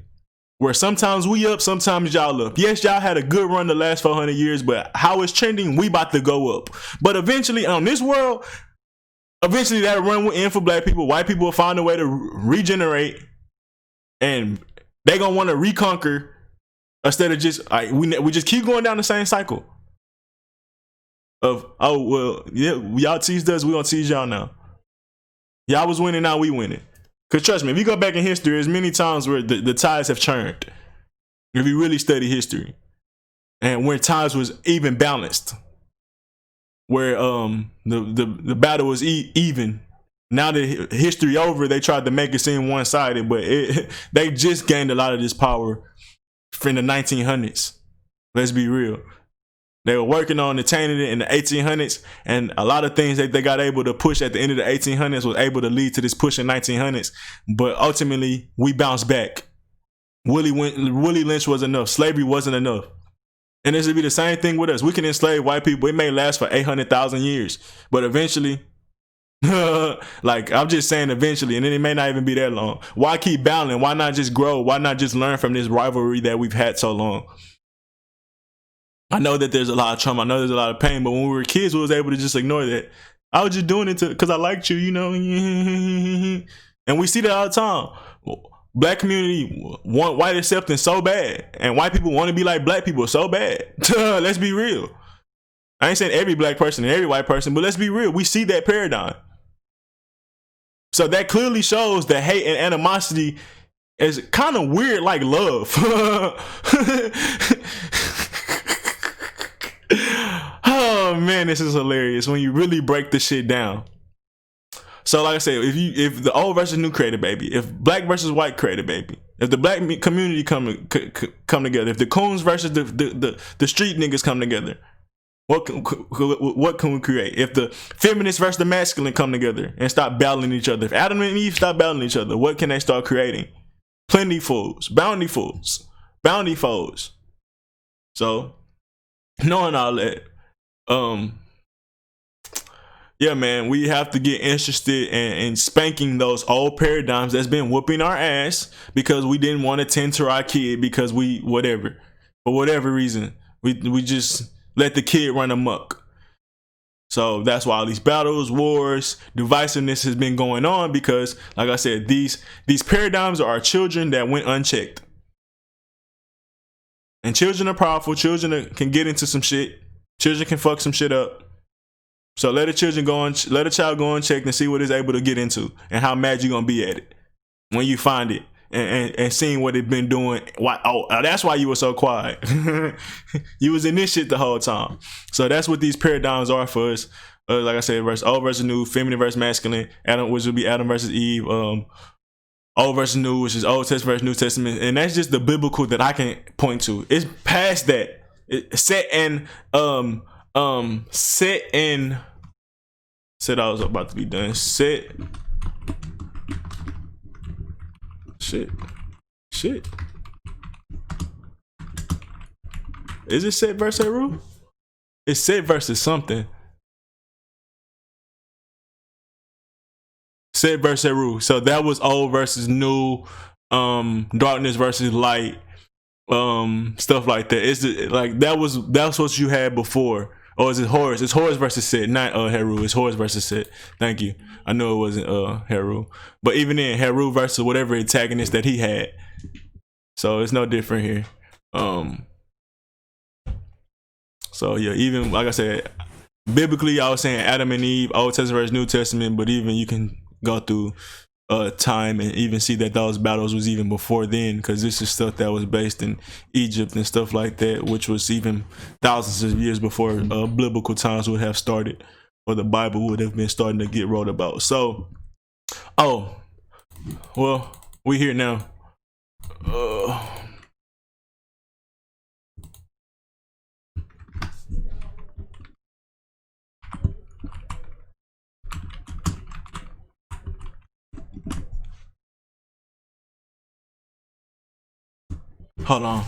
where sometimes we up, sometimes y'all up. Yes, y'all had a good run the last 400 years, but how it's trending, we about to go up. But eventually, on this world, eventually that run will end for black people. White people will find a way to regenerate, and they gonna want to reconquer. Instead of just we just keep going down the same cycle of, oh well, yeah, y'all teased us, we gonna tease y'all now. Y'all was winning, now we winning. Cause trust me, if you go back in history, there's many times where the tides have turned. If you really study history, and when times was even balanced, where the battle was even. Now that history over, they tried to make it seem one-sided, but they just gained a lot of this power in the 1900s. Let's be real. They were working on attaining it in the 1800s, and a lot of things that they got able to push at the end of the 1800s was able to lead to this push in 1900s. But ultimately, we bounced back. Willie Lynch was enough. Slavery wasn't enough. And this would be the same thing with us. We can enslave white people. It may last for 800,000 years, but eventually, like, I'm just saying eventually, and then it may not even be that long. Why keep battling? Why not just grow? Why not just learn from this rivalry that we've had so long? I know that there's a lot of trauma, I know there's a lot of pain, but when we were kids, we was able to just ignore that. I was just doing it because I liked you, you know. And we see that all the time. Black community want white acceptance so bad, and white people want to be like black people so bad. Let's be real. I ain't saying every black person and every white person, but let's be real. We see that paradigm. So that clearly shows that hate and animosity is kind of weird, like love. Oh man, this is hilarious when you really break the shit down. So like I said, if the old versus new create a baby, if black versus white create a baby, if the black community come together, if the coons versus the street niggas come together, what can we create? If the feminist versus the masculine come together and stop battling each other, if Adam and Eve stop battling each other, what can they start creating? Plentyfuls, bountyfuls, bountyfuls. So knowing all that, yeah, man, we have to get interested in spanking those old paradigms that's been whooping our ass because we didn't want to tend to our kid because we whatever, for whatever reason, we just let the kid run amok. So that's why all these battles, wars, divisiveness has been going on because, like I said, these paradigms are our children that went unchecked. And children are powerful. Children can get into some shit. Children can fuck some shit up. So let let a child go unchecked and see what it's able to get into and how mad you're gonna be at it when you find it and seeing what it's been doing. Why? Oh, that's why you were so quiet. You was in this shit the whole time. So that's what these paradigms are for us. Like I said, old versus new, feminine versus masculine. Adam, which would be Adam versus Eve. Old versus new, which is Old Testament versus New Testament, and that's just the biblical that I can point to. It's past that. Set in. Said I was about to be done. Shit. Is it set versus Heru? It's set versus something. Set versus Heru. So that was old versus new, darkness versus light, stuff like that. It's like that's what you had before. Or is it Horus? It's Horus versus Set, not Heru. It's Horus versus Set. Thank you. I know it wasn't Heru. But even then, Heru versus whatever antagonist that he had. So it's no different here. So yeah, even like I said, biblically I was saying Adam and Eve, Old Testament versus New Testament, but even you can go through time and even see that those battles was even before then, because this is stuff that was based in Egypt and stuff like that, which was even thousands of years before biblical times would have started, or the Bible would have been starting to get wrote about. So, oh, well, we here now. Hold on.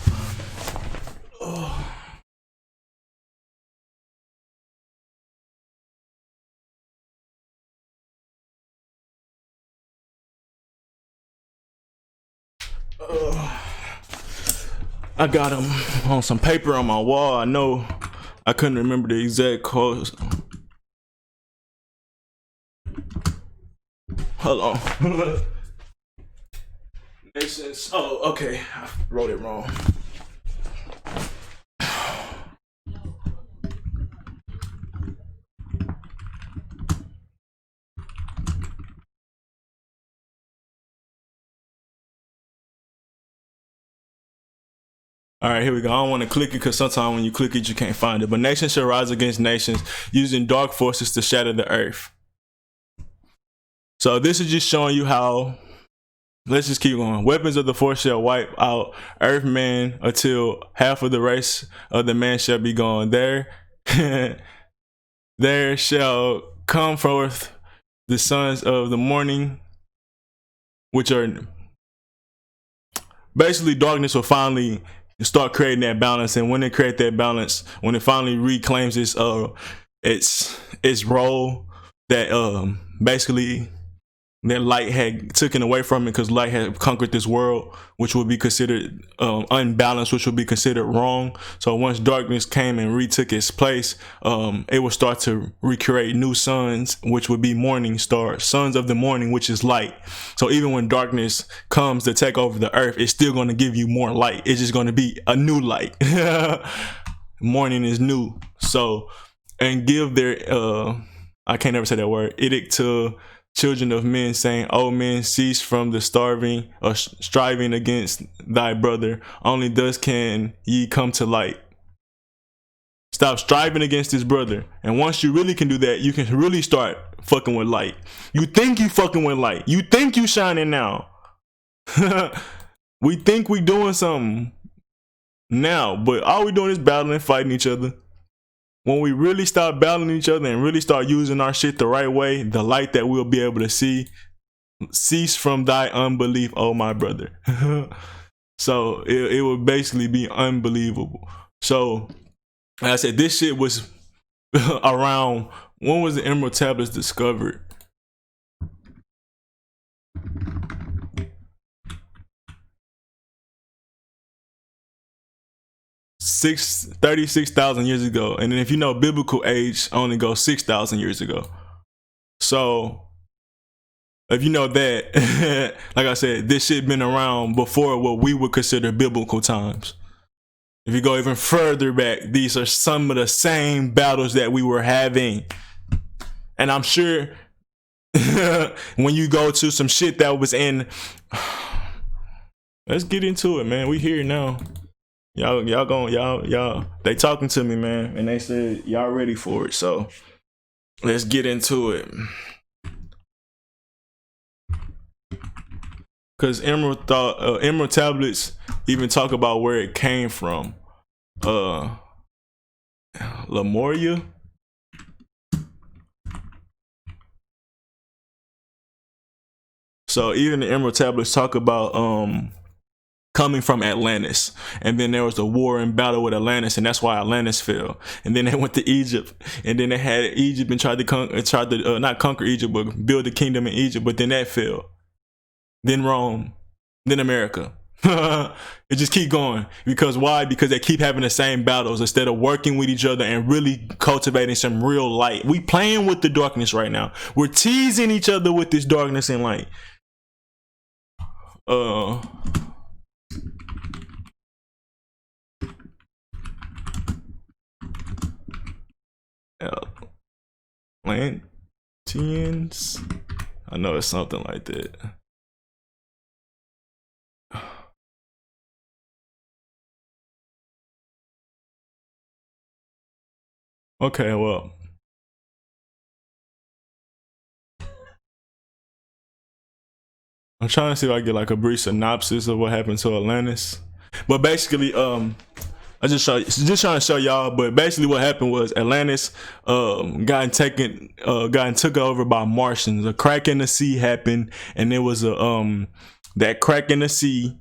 I got them on some paper on my wall. I know I couldn't remember the exact quotes. Hold on. Nations. Oh, okay. I wrote it wrong. All right, here we go. I don't want to click it because sometimes when you click it, you can't find it. But nations shall rise against nations, using dark forces to shatter the earth. So this is just showing you how. Let's just keep going. Weapons of the force shall wipe out Earthman until half of the race of the man shall be gone. There shall come forth the sons of the morning, which are basically darkness will finally start creating that balance. And when they create that balance, when it finally reclaims its role that basically that light had taken away from it, because light had conquered this world, which would be considered unbalanced, which would be considered wrong. So once darkness came and retook its place, it would start to recreate new suns, which would be morning stars, sons of the morning, which is light. So even when darkness comes to take over the earth, it's still going to give you more light. It's just going to be a new light. Morning is new. So, and give their I can't ever say that word, edict to children of men, saying, "O men, cease from the starving or striving against thy brother. Only thus can ye come to light." Stop striving against his brother. And once you really can do that, you can really start fucking with light. You think you fucking with light. You think you shining now. We think we doing something now, but all we doing is battling and fighting each other. When we really start battling each other and really start using our shit the right way, the light that we'll be able to see, cease from thy unbelief, oh my brother. So it would basically be unbelievable. So like I said, this shit was around When was the Emerald Tablets discovered? Six 36,000 years ago, and then if you know biblical age only goes 6,000 years ago. So if you know that, like I said, this shit been around before what we would consider biblical times. If you go even further back, these are some of the same battles that we were having. And I'm sure when you go to some shit that was in, let's get into it, man. We here now. Y'all, they talking to me, man, and they said y'all ready for it. So let's get into it. Cause Emerald Tablets even talk about where it came from. Lemuria. So even the Emerald Tablets talk about coming from Atlantis, and then there was a war and battle with Atlantis, and that's why Atlantis fell. And then they went to Egypt, and then they had Egypt and tried to not conquer Egypt, but build a kingdom in Egypt, but then that failed. Then Rome, then America. It just keep going. Because why? Because they keep having the same battles instead of working with each other and really cultivating some real light. We playing with the darkness right now. We're teasing each other with this darkness and light. Atlanteans. I know it's something like that. Okay, well, I'm trying to see if I get like a brief synopsis of what happened to Atlantis. But basically, I just trying to show y'all. But basically, what happened was Atlantis got took over by Martians. A crack in the sea happened, and there was that crack in the sea,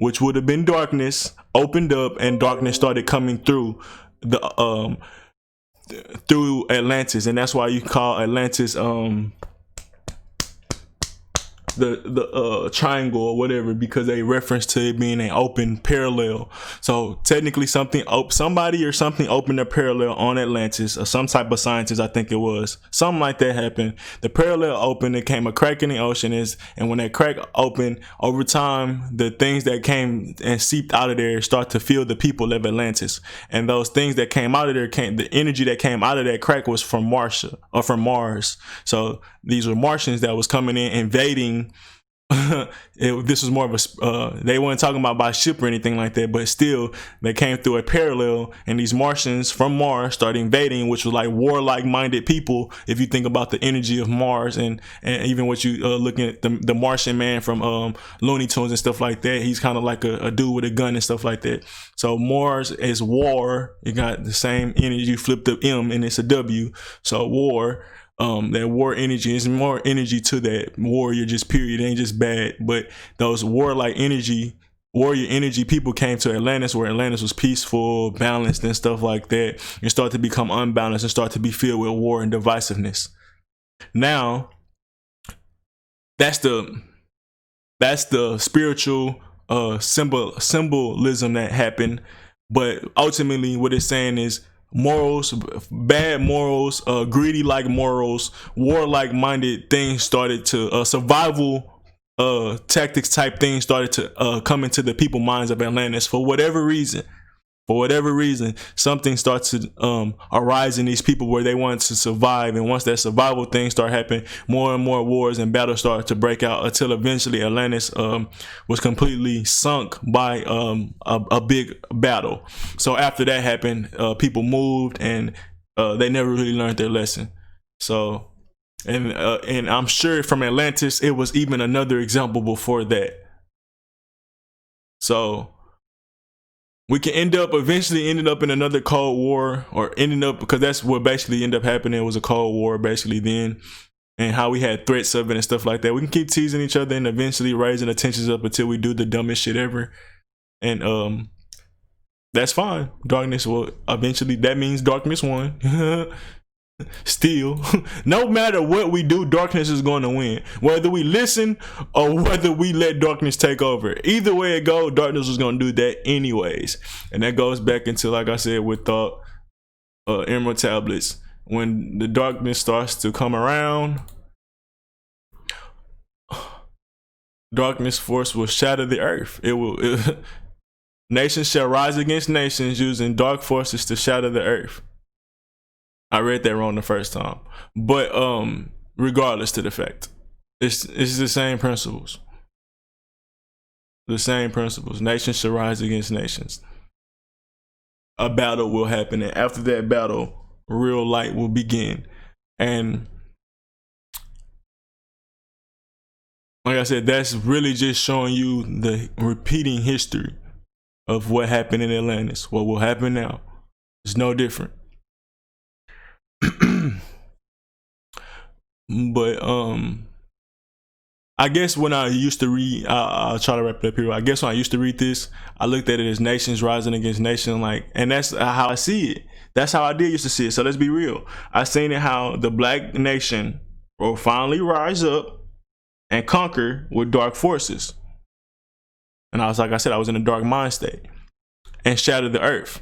which would have been darkness, opened up, and darkness started coming through through Atlantis, and that's why you call Atlantis the triangle or whatever, because they reference to it being an open parallel. So technically somebody or something opened a parallel on Atlantis, or some type of scientist, I think it was, something like that happened. The parallel opened, it came a crack in the ocean, and when that crack opened, over time the things that came and seeped out of there start to fill the people of Atlantis, and those things that came out of there the energy that came out of that crack was from Mars. So these were Martians that was coming in, invading. This was more of a they weren't talking about by ship or anything like that, but still they came through a parallel, and these Martians from Mars started invading, which was like warlike minded people. If you think about the energy of Mars, and even what you looking at the Martian man from Looney Tunes and stuff like that, he's kind of like a dude with a gun and stuff like that. So Mars is war. It got the same energy. You flip the M and it's a W. So war. That war energy is more energy to that warrior, just period. It ain't just bad, but those warrior energy people came to Atlantis, where Atlantis was peaceful, balanced, and stuff like that, and start to become unbalanced and start to be filled with war and divisiveness. Now, that's the spiritual symbolism that happened, but ultimately what it's saying is morals, bad morals, greedy like morals, warlike minded things started to survival tactics type things started to come into the people minds of Atlantis. For whatever reason, something starts to arise in these people where they want to survive, and once that survival thing start happening, more and more wars and battles start to break out, until eventually Atlantis was completely sunk by a big battle. So after that happened, people moved, and they never really learned their lesson. So and I'm sure from Atlantis it was even another example before that. So we can eventually ended up in another Cold War, or ended up, because that's what basically ended up happening. It was a Cold War basically then, and how we had threats of it and stuff like that. We can keep teasing each other and eventually raising the tensions up until we do the dumbest shit ever, and that's fine. Darkness will eventually, that means darkness won. Still, no matter what we do, darkness is going to win. Whether we listen or whether we let darkness take over, either way it goes, darkness is going to do that anyways. And that goes back into, like I said, with the emerald tablets. When the darkness starts to come around, darkness force will shatter the earth. Nations shall rise against nations using dark forces to shatter the earth. I read that wrong the first time, but regardless to the fact, it's the same principles. The same principles. Nations shall rise against nations. A battle will happen, and after that battle, real light will begin. And like I said, that's really just showing you the repeating history of what happened in Atlantis. What will happen now? It's no different. But I guess when I used to read, I'll try to wrap it up here. I guess when I used to read this, I looked at it as nations rising against nation, and that's how I see it. That's how I did used to see it. So let's be real. I seen it how the black nation will finally rise up and conquer with dark forces. And I was, like I said, I was in a dark mind state and shatter the earth.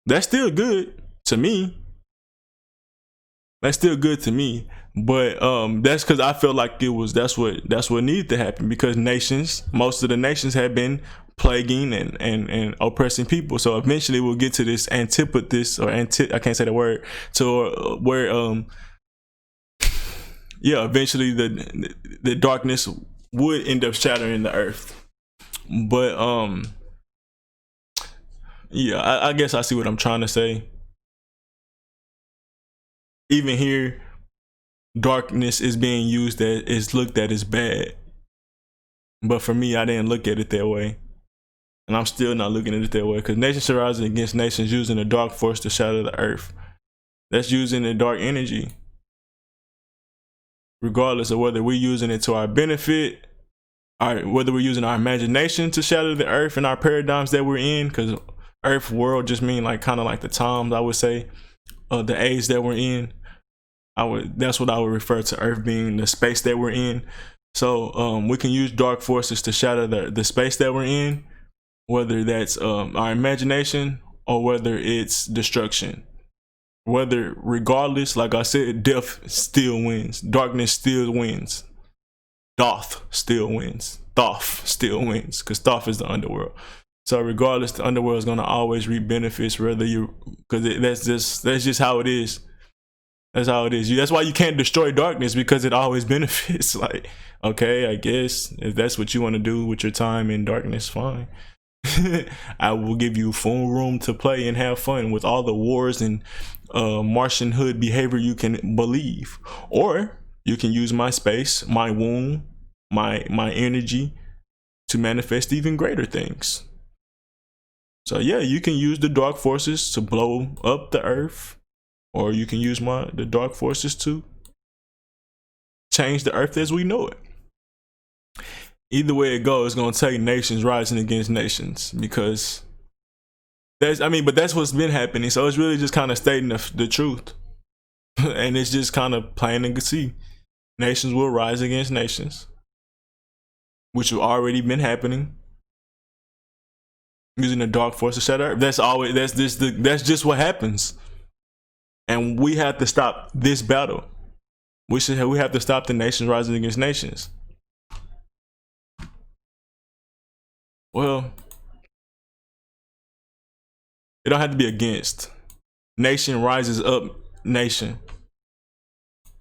That's still good to me. That's still good to me. But that's because I felt like that's what needed to happen, because most of the nations had been plaguing and oppressing people. So eventually we'll get to this I can't say the word, to where eventually the darkness would end up shattering the earth. But I guess I see what I'm trying to say. Even here, darkness is being used is looked at as bad. But for me, I didn't look at it that way. And I'm still not looking at it that way, because nations are rising against nations using the dark force to shatter the earth. That's using the dark energy. Regardless of whether we're using it to our benefit, whether we're using our imagination to shatter the earth and our paradigms that we're in, because earth, world just mean kind of like the times, I would say, the age that we're in. That's what I would refer to earth being, the space that we're in. So we can use dark forces to shatter the space that we're in, whether that's our imagination or whether it's destruction. Regardless, like I said, death still wins. Darkness still wins. Thoth still wins. Thoth still wins, because Thoth is the underworld. So regardless, the underworld is gonna always reap benefits, because that's just how it is. That's how it is. That's why you can't destroy darkness, because it always benefits. Like, okay, I guess if that's what you want to do with your time in darkness, fine. I will give you full room to play and have fun with all the wars and Martian hood behavior you can believe. Or you can use my space, my womb, my energy to manifest even greater things. So yeah, you can use the dark forces to blow up the earth, or you can use the dark forces to change the earth as we know it. Either way it goes, it's gonna take nations rising against nations, because but that's what's been happening. So it's really just kind of stating the truth. And it's just kind of plain and see. Nations will rise against nations, which have already been happening, using the dark force to shatter earth. That's just what happens. And we have to stop this battle. We have to stop the nations rising against nations. Well, it don't have to be against. Nation rises up nation.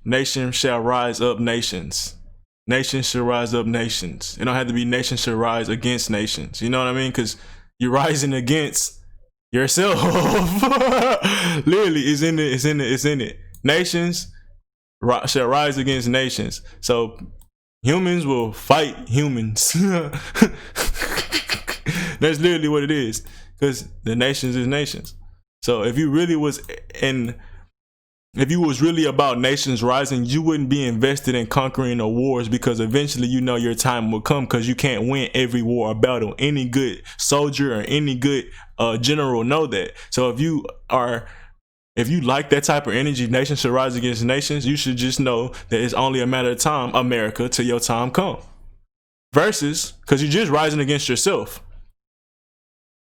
Nation shall rise up nations. Nations shall rise up nations. It don't have to be nations shall rise against nations. You know what I mean? Because you're rising against yourself. Literally, it's in it. Nations shall rise against nations. So humans will fight humans. That's literally what it is, because the nations is nations. So if you was really about nations rising, you wouldn't be invested in conquering the wars, because eventually your time will come, because you can't win every war or battle. Any good soldier or any good general know that. So if you are If you like that type of energy, nations should rise against nations, you should just know that it's only a matter of time, America, till your time come. Versus, because you're just rising against yourself.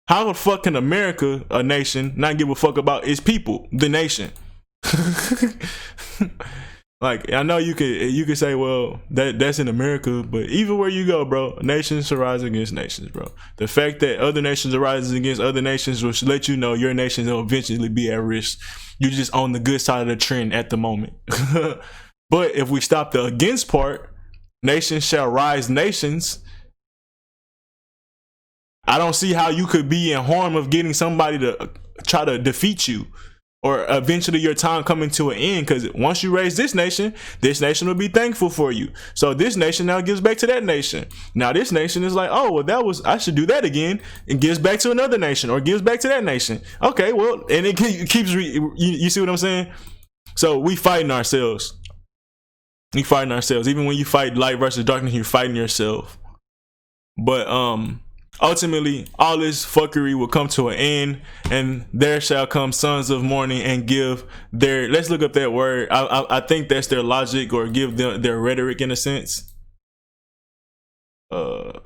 How the fuck can America, a nation, not give a fuck about its people, the nation? Like, I know you could say, well, that's in America, but even where you go, bro, nations should rise against nations, bro. The fact that other nations are rising against other nations will let you know your nation will eventually be at risk. You're just on the good side of the trend at the moment. But if we stop the against part, nations shall rise nations, I don't see how you could be in harm of getting somebody to try to defeat you, or eventually your time coming to an end. Because once you raise this nation will be thankful for you. So this nation now gives back to that nation. Now this nation is like, oh, well, I should do that again, and gives back to another nation, or gives back to that nation. Okay, well, and it keeps you see what I'm saying? So we fighting ourselves. Even when you fight light versus darkness, you're fighting yourself. But ultimately, all this fuckery will come to an end, and there shall come sons of morning and give their, let's look up that word. I think that's their logic, or give them their rhetoric in a sense. Let's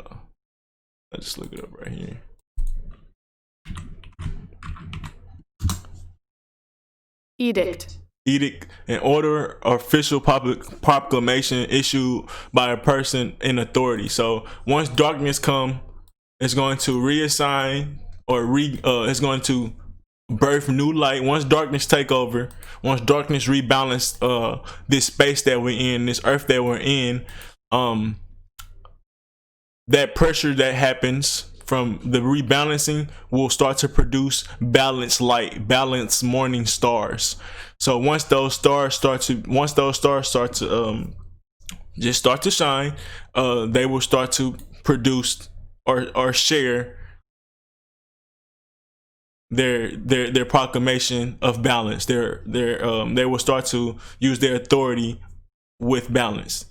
just look it up right here. Edict, an order or official public proclamation issued by a person in authority. So once darkness come, it's going to reassign or it's going to birth new light. Once darkness take over, once darkness rebalance this space that we're in, this earth that we're in, that pressure that happens from the rebalancing will start to produce balanced light, balanced morning stars. So once those stars start to just start to shine, they will start to produce or share their proclamation of balance. They will start to use their authority with balance.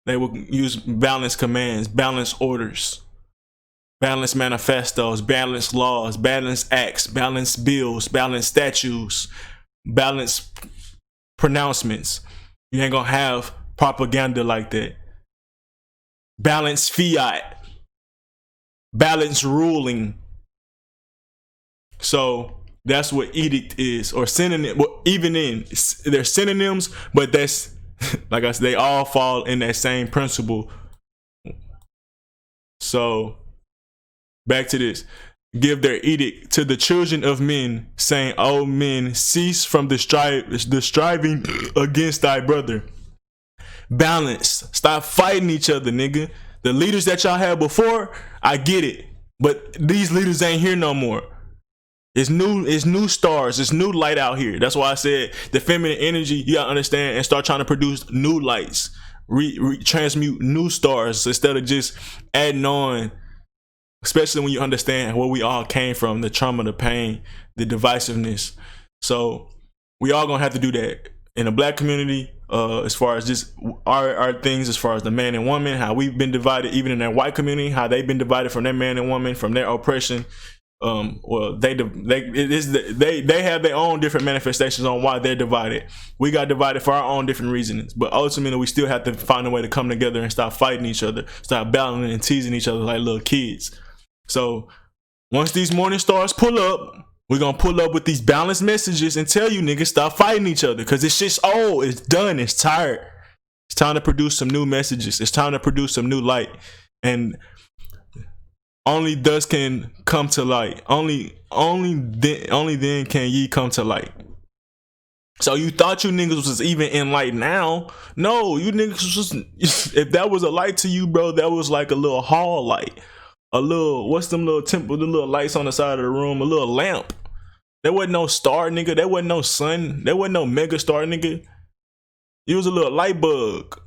They will use balance commands, balance orders, balance manifestos, balance laws, balance acts, balance bills, balance statutes, balance pronouncements. You ain't gonna have propaganda like that. Balance fiat, balance ruling. So that's what edict is, or synonym. Well, even in they're synonyms, but that's like I said, they all fall in that same principle. So back to this. Give their edict to the children of men, saying, "O men, cease from the striving against thy brother." Balance. Stop fighting each other, nigga. The leaders that y'all had before, I get it, but these leaders ain't here no more. It's new stars, it's new light out here. That's why I said the feminine energy, you gotta understand and start trying to produce new lights, transmute new stars instead of just adding on. Especially when you understand where we all came from, the trauma, the pain, the divisiveness. So we all gonna have to do that in the black community, as far as just our things, as far as the man and woman, how we've been divided, even in that white community, how they've been divided from their man and woman, from their oppression. Well, they have their own different manifestations on why they're divided. We got divided for our own different reasons, but ultimately we still have to find a way to come together and stop fighting each other, stop battling and teasing each other like little kids. So once these morning stars pull up, we're gonna pull up with these balanced messages and tell you niggas stop fighting each other, because it's just old, it's done, it's tired. It's time to produce some new messages. It's time to produce some new light, and only thus can come to light. Only then can ye come to light. So you thought you niggas was even in light now? No, you niggas was just, if that was a light to you, bro, that was like a little hall light. A little, what's them little temple, the little lights on the side of the room, a little lamp. There wasn't no star, nigga. There wasn't no sun. There wasn't no mega star, nigga. It was a little light bug.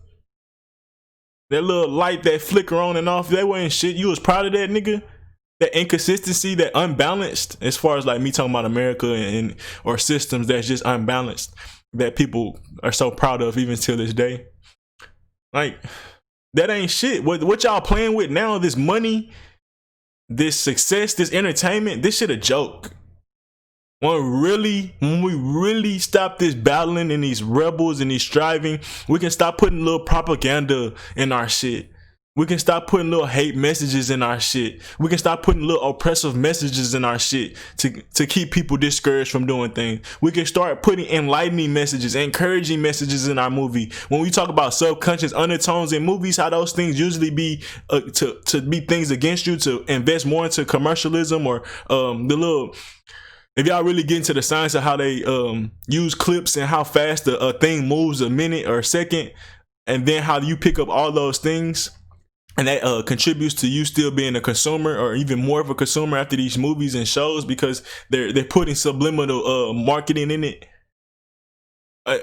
That little light that flicker on and off, that wasn't shit. You was proud of that, nigga? That inconsistency, that unbalanced, as far as like me talking about America and or systems that's just unbalanced, that people are so proud of even till this day. Like, that ain't shit. What y'all playing with now, this money, this success, this entertainment, this shit a joke. When we really stop this battling and these rebels and these striving, we can stop putting little propaganda in our shit. We can stop putting little hate messages in our shit. We can stop putting little oppressive messages in our shit to keep people discouraged from doing things. We can start putting enlightening messages, encouraging messages in our movie. When we talk about subconscious undertones in movies, how those things usually be to be things against you, to invest more into commercialism or the little. If y'all really get into the science of how they use clips and how fast a thing moves a minute or a second, and then how you pick up all those things, and that contributes to you still being a consumer or even more of a consumer after these movies and shows, because they're putting subliminal marketing in it.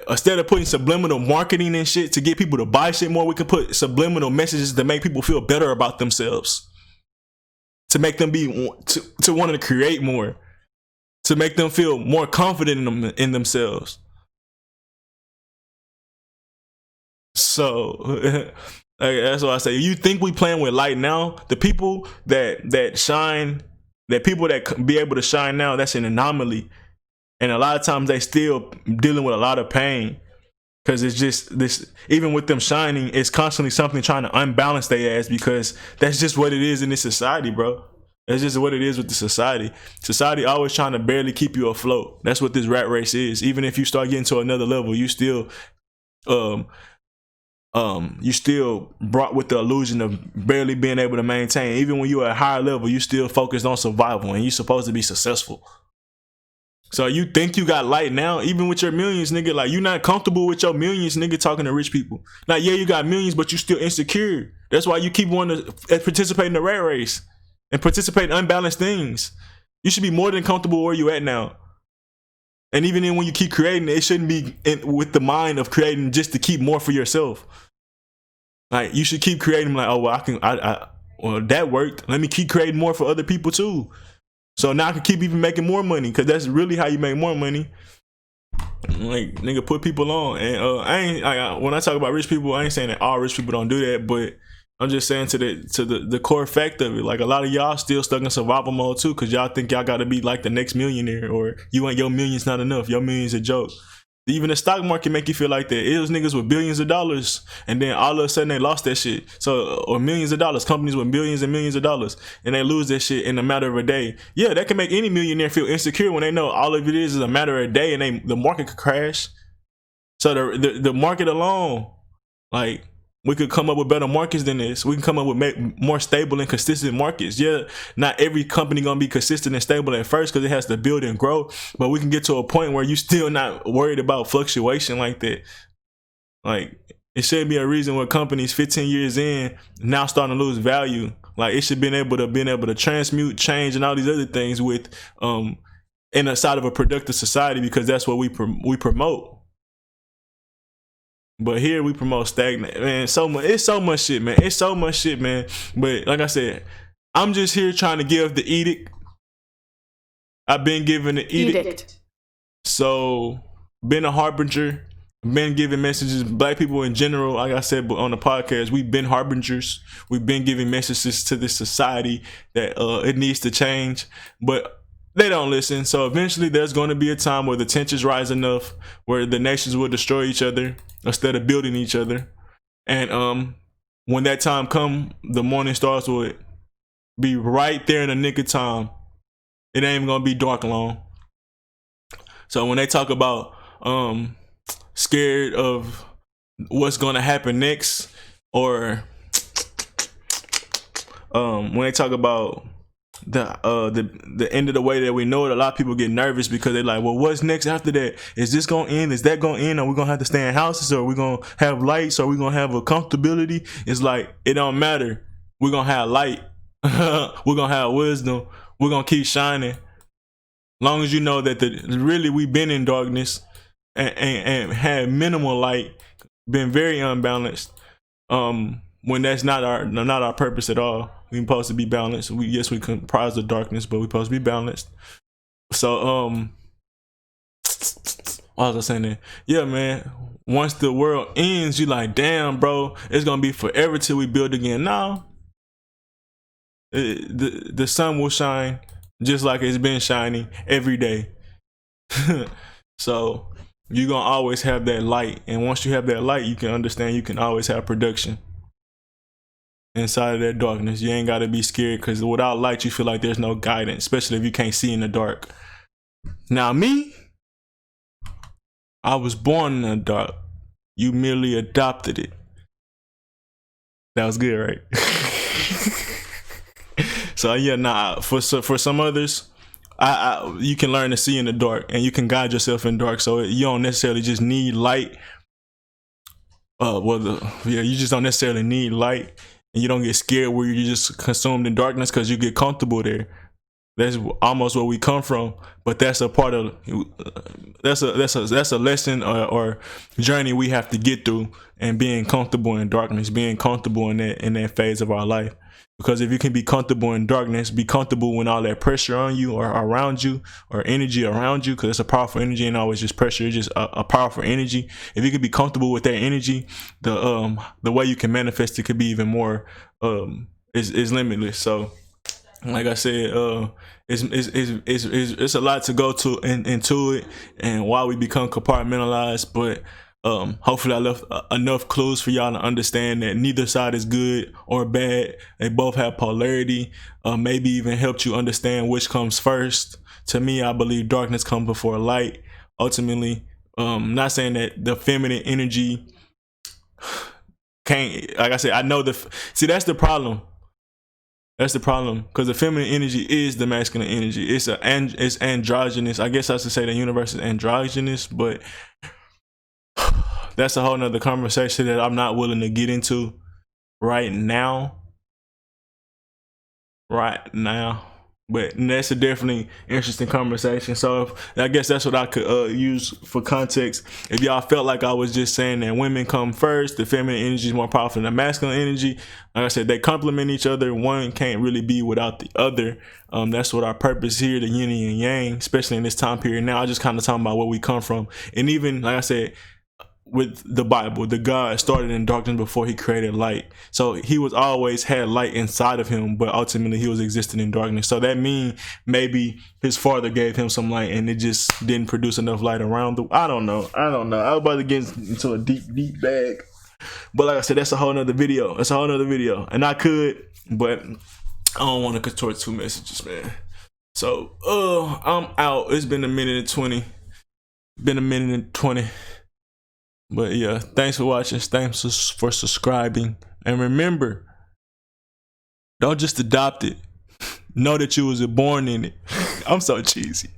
Instead of putting subliminal marketing and shit to get people to buy shit more, we can put subliminal messages to make people feel better about themselves, to make them be to want to create more, to make them feel more confident in themselves. So that's why I say, you think we playing with light now? The people that shine, that people that be able to shine now, that's an anomaly. And a lot of times they still dealing with a lot of pain, because it's just this. Even with them shining, it's constantly something trying to unbalance their ass, because that's just what it is in this society, bro. That's just what it is with the society. Society always trying to barely keep you afloat. That's what this rat race is. Even if you start getting to another level, you still you still brought with the illusion of barely being able to maintain. Even when you're at a higher level, you still focused on survival, and you're supposed to be successful. So you think you got light now, even with your millions, nigga. Like, you not comfortable with your millions, nigga, talking to rich people. Now, yeah, you got millions, but you still insecure. That's why you keep wanting to participate in the rat race and participate in unbalanced things. You should be more than comfortable where you at now. And even then, when you keep creating, it shouldn't be with the mind of creating just to keep more for yourself. Like, you should keep creating, like, oh, well, well, that worked. Let me keep creating more for other people too. So now I can keep even making more money, because that's really how you make more money. Like, nigga, put people on. And when I talk about rich people, I ain't saying that all rich people don't do that, but I'm just saying to the core fact of it. Like, a lot of y'all still stuck in survival mode too, because y'all think y'all got to be like the next millionaire, or your millions not enough. Your millions a joke. Even the stock market make you feel like that. It was niggas with billions of dollars, and then all of a sudden they lost that shit. So, or millions of dollars, companies with billions and millions of dollars, and they lose that shit in a matter of a day. Yeah, that can make any millionaire feel insecure when they know all of it is a matter of a day, and the market could crash. So the market alone, like, we could come up with better markets than this. We can come up with more stable and consistent markets. Yeah, not every company gonna be consistent and stable at first, because it has to build and grow. But we can get to a point where you still not worried about fluctuation like that. Like, it shouldn't be a reason where companies 15 years in now starting to lose value. Like, it should be able to transmute, change, and all these other things with in a side of a productive society, because that's what we promote. But here we promote stagnant, man. It's so much shit, man. It's so much shit, man. But like I said, I'm just here trying to give the edict. I've been given the edict. So, been a harbinger, been giving messages. Black people in general, like I said on the podcast, we've been harbingers. We've been giving messages to this society that it needs to change. But they don't listen. So eventually there's going to be a time where the tensions rise enough where the nations will destroy each other instead of building each other. And when that time come, the morning stars will be right there in the nick of time. It ain't even gonna be dark long. So when they talk about scared of what's gonna happen next, or when they talk about the end of the way that we know it, a lot of people get nervous because they're like, well, what's next after that? Is this gonna end? Is that gonna end? Are we gonna have to stay in houses? Or are we gonna have lights? Or are we gonna have a comfortability? It's like, it don't matter. We're gonna have light. We're gonna have wisdom. We're gonna keep shining. Long as you know that really we've been in darkness and had minimal light, been very unbalanced. When that's not our purpose at all. We're supposed to be balanced. Yes, we comprise of darkness, but we're supposed to be balanced. So what was I saying there? Yeah, man. Once the world ends, you like, damn, bro, it's gonna be forever till we build again. No, the sun will shine just like it's been shining every day. So you're gonna always have that light, and once you have that light, you can understand you can always have production inside of that darkness. You ain't gotta be scared, because without light you feel like there's no guidance, especially if you can't see in the dark. Now me, I was born in the dark. You merely adopted it. That was good, right? So yeah, nah. For some others, you can learn to see in the dark, and you can guide yourself in dark. So you don't necessarily just need light. You just don't necessarily need light, and you don't get scared where you're just consumed in darkness, because you get comfortable there. That's almost where we come from, but that's a part of that's a lesson or journey we have to get through, and being comfortable in darkness, being comfortable in that phase of our life. Because if you can be comfortable in darkness, be comfortable when all that pressure on you or around you, or energy around you, because it's a powerful energy, and always just pressure. It's just a powerful energy. If you can be comfortable with that energy, the way you can manifest it could be even more is limitless. So like I said, it's a lot to go to into it, and why we become compartmentalized. But hopefully I left enough clues for y'all to understand that neither side is good or bad. They both have polarity. Maybe even helped you understand which comes first. To me, I believe darkness comes before light. Ultimately, not saying that the feminine energy can't. Like I said, I know see, that's the problem. That's the problem, because the feminine energy is the masculine energy. It's androgynous. I guess I should say the universe is androgynous, but that's a whole nother conversation that I'm not willing to get into right now. But that's a definitely interesting conversation. So I guess that's what I could use for context. If y'all felt like I was just saying that women come first, the feminine energy is more powerful than the masculine energy, like I said, they complement each other. One can't really be without the other. That's what our purpose here, the yin and yang, especially in this time period. Now I just kind of talking about where we come from. And even, like I said, with the Bible, the God started in darkness before he created light. So he was always had light inside of him, but ultimately he was existing in darkness. So that means maybe his father gave him some light, and it just didn't produce enough light around the, I don't know. I was about to get into a deep bag. But like I said, that's a whole nother video. And I could, but I don't want to contort two messages, man. So I'm out. It's been a minute and 20. But yeah, thanks for watching. Thanks for subscribing. And remember, don't just adopt it. Know that you was born in it. I'm so cheesy.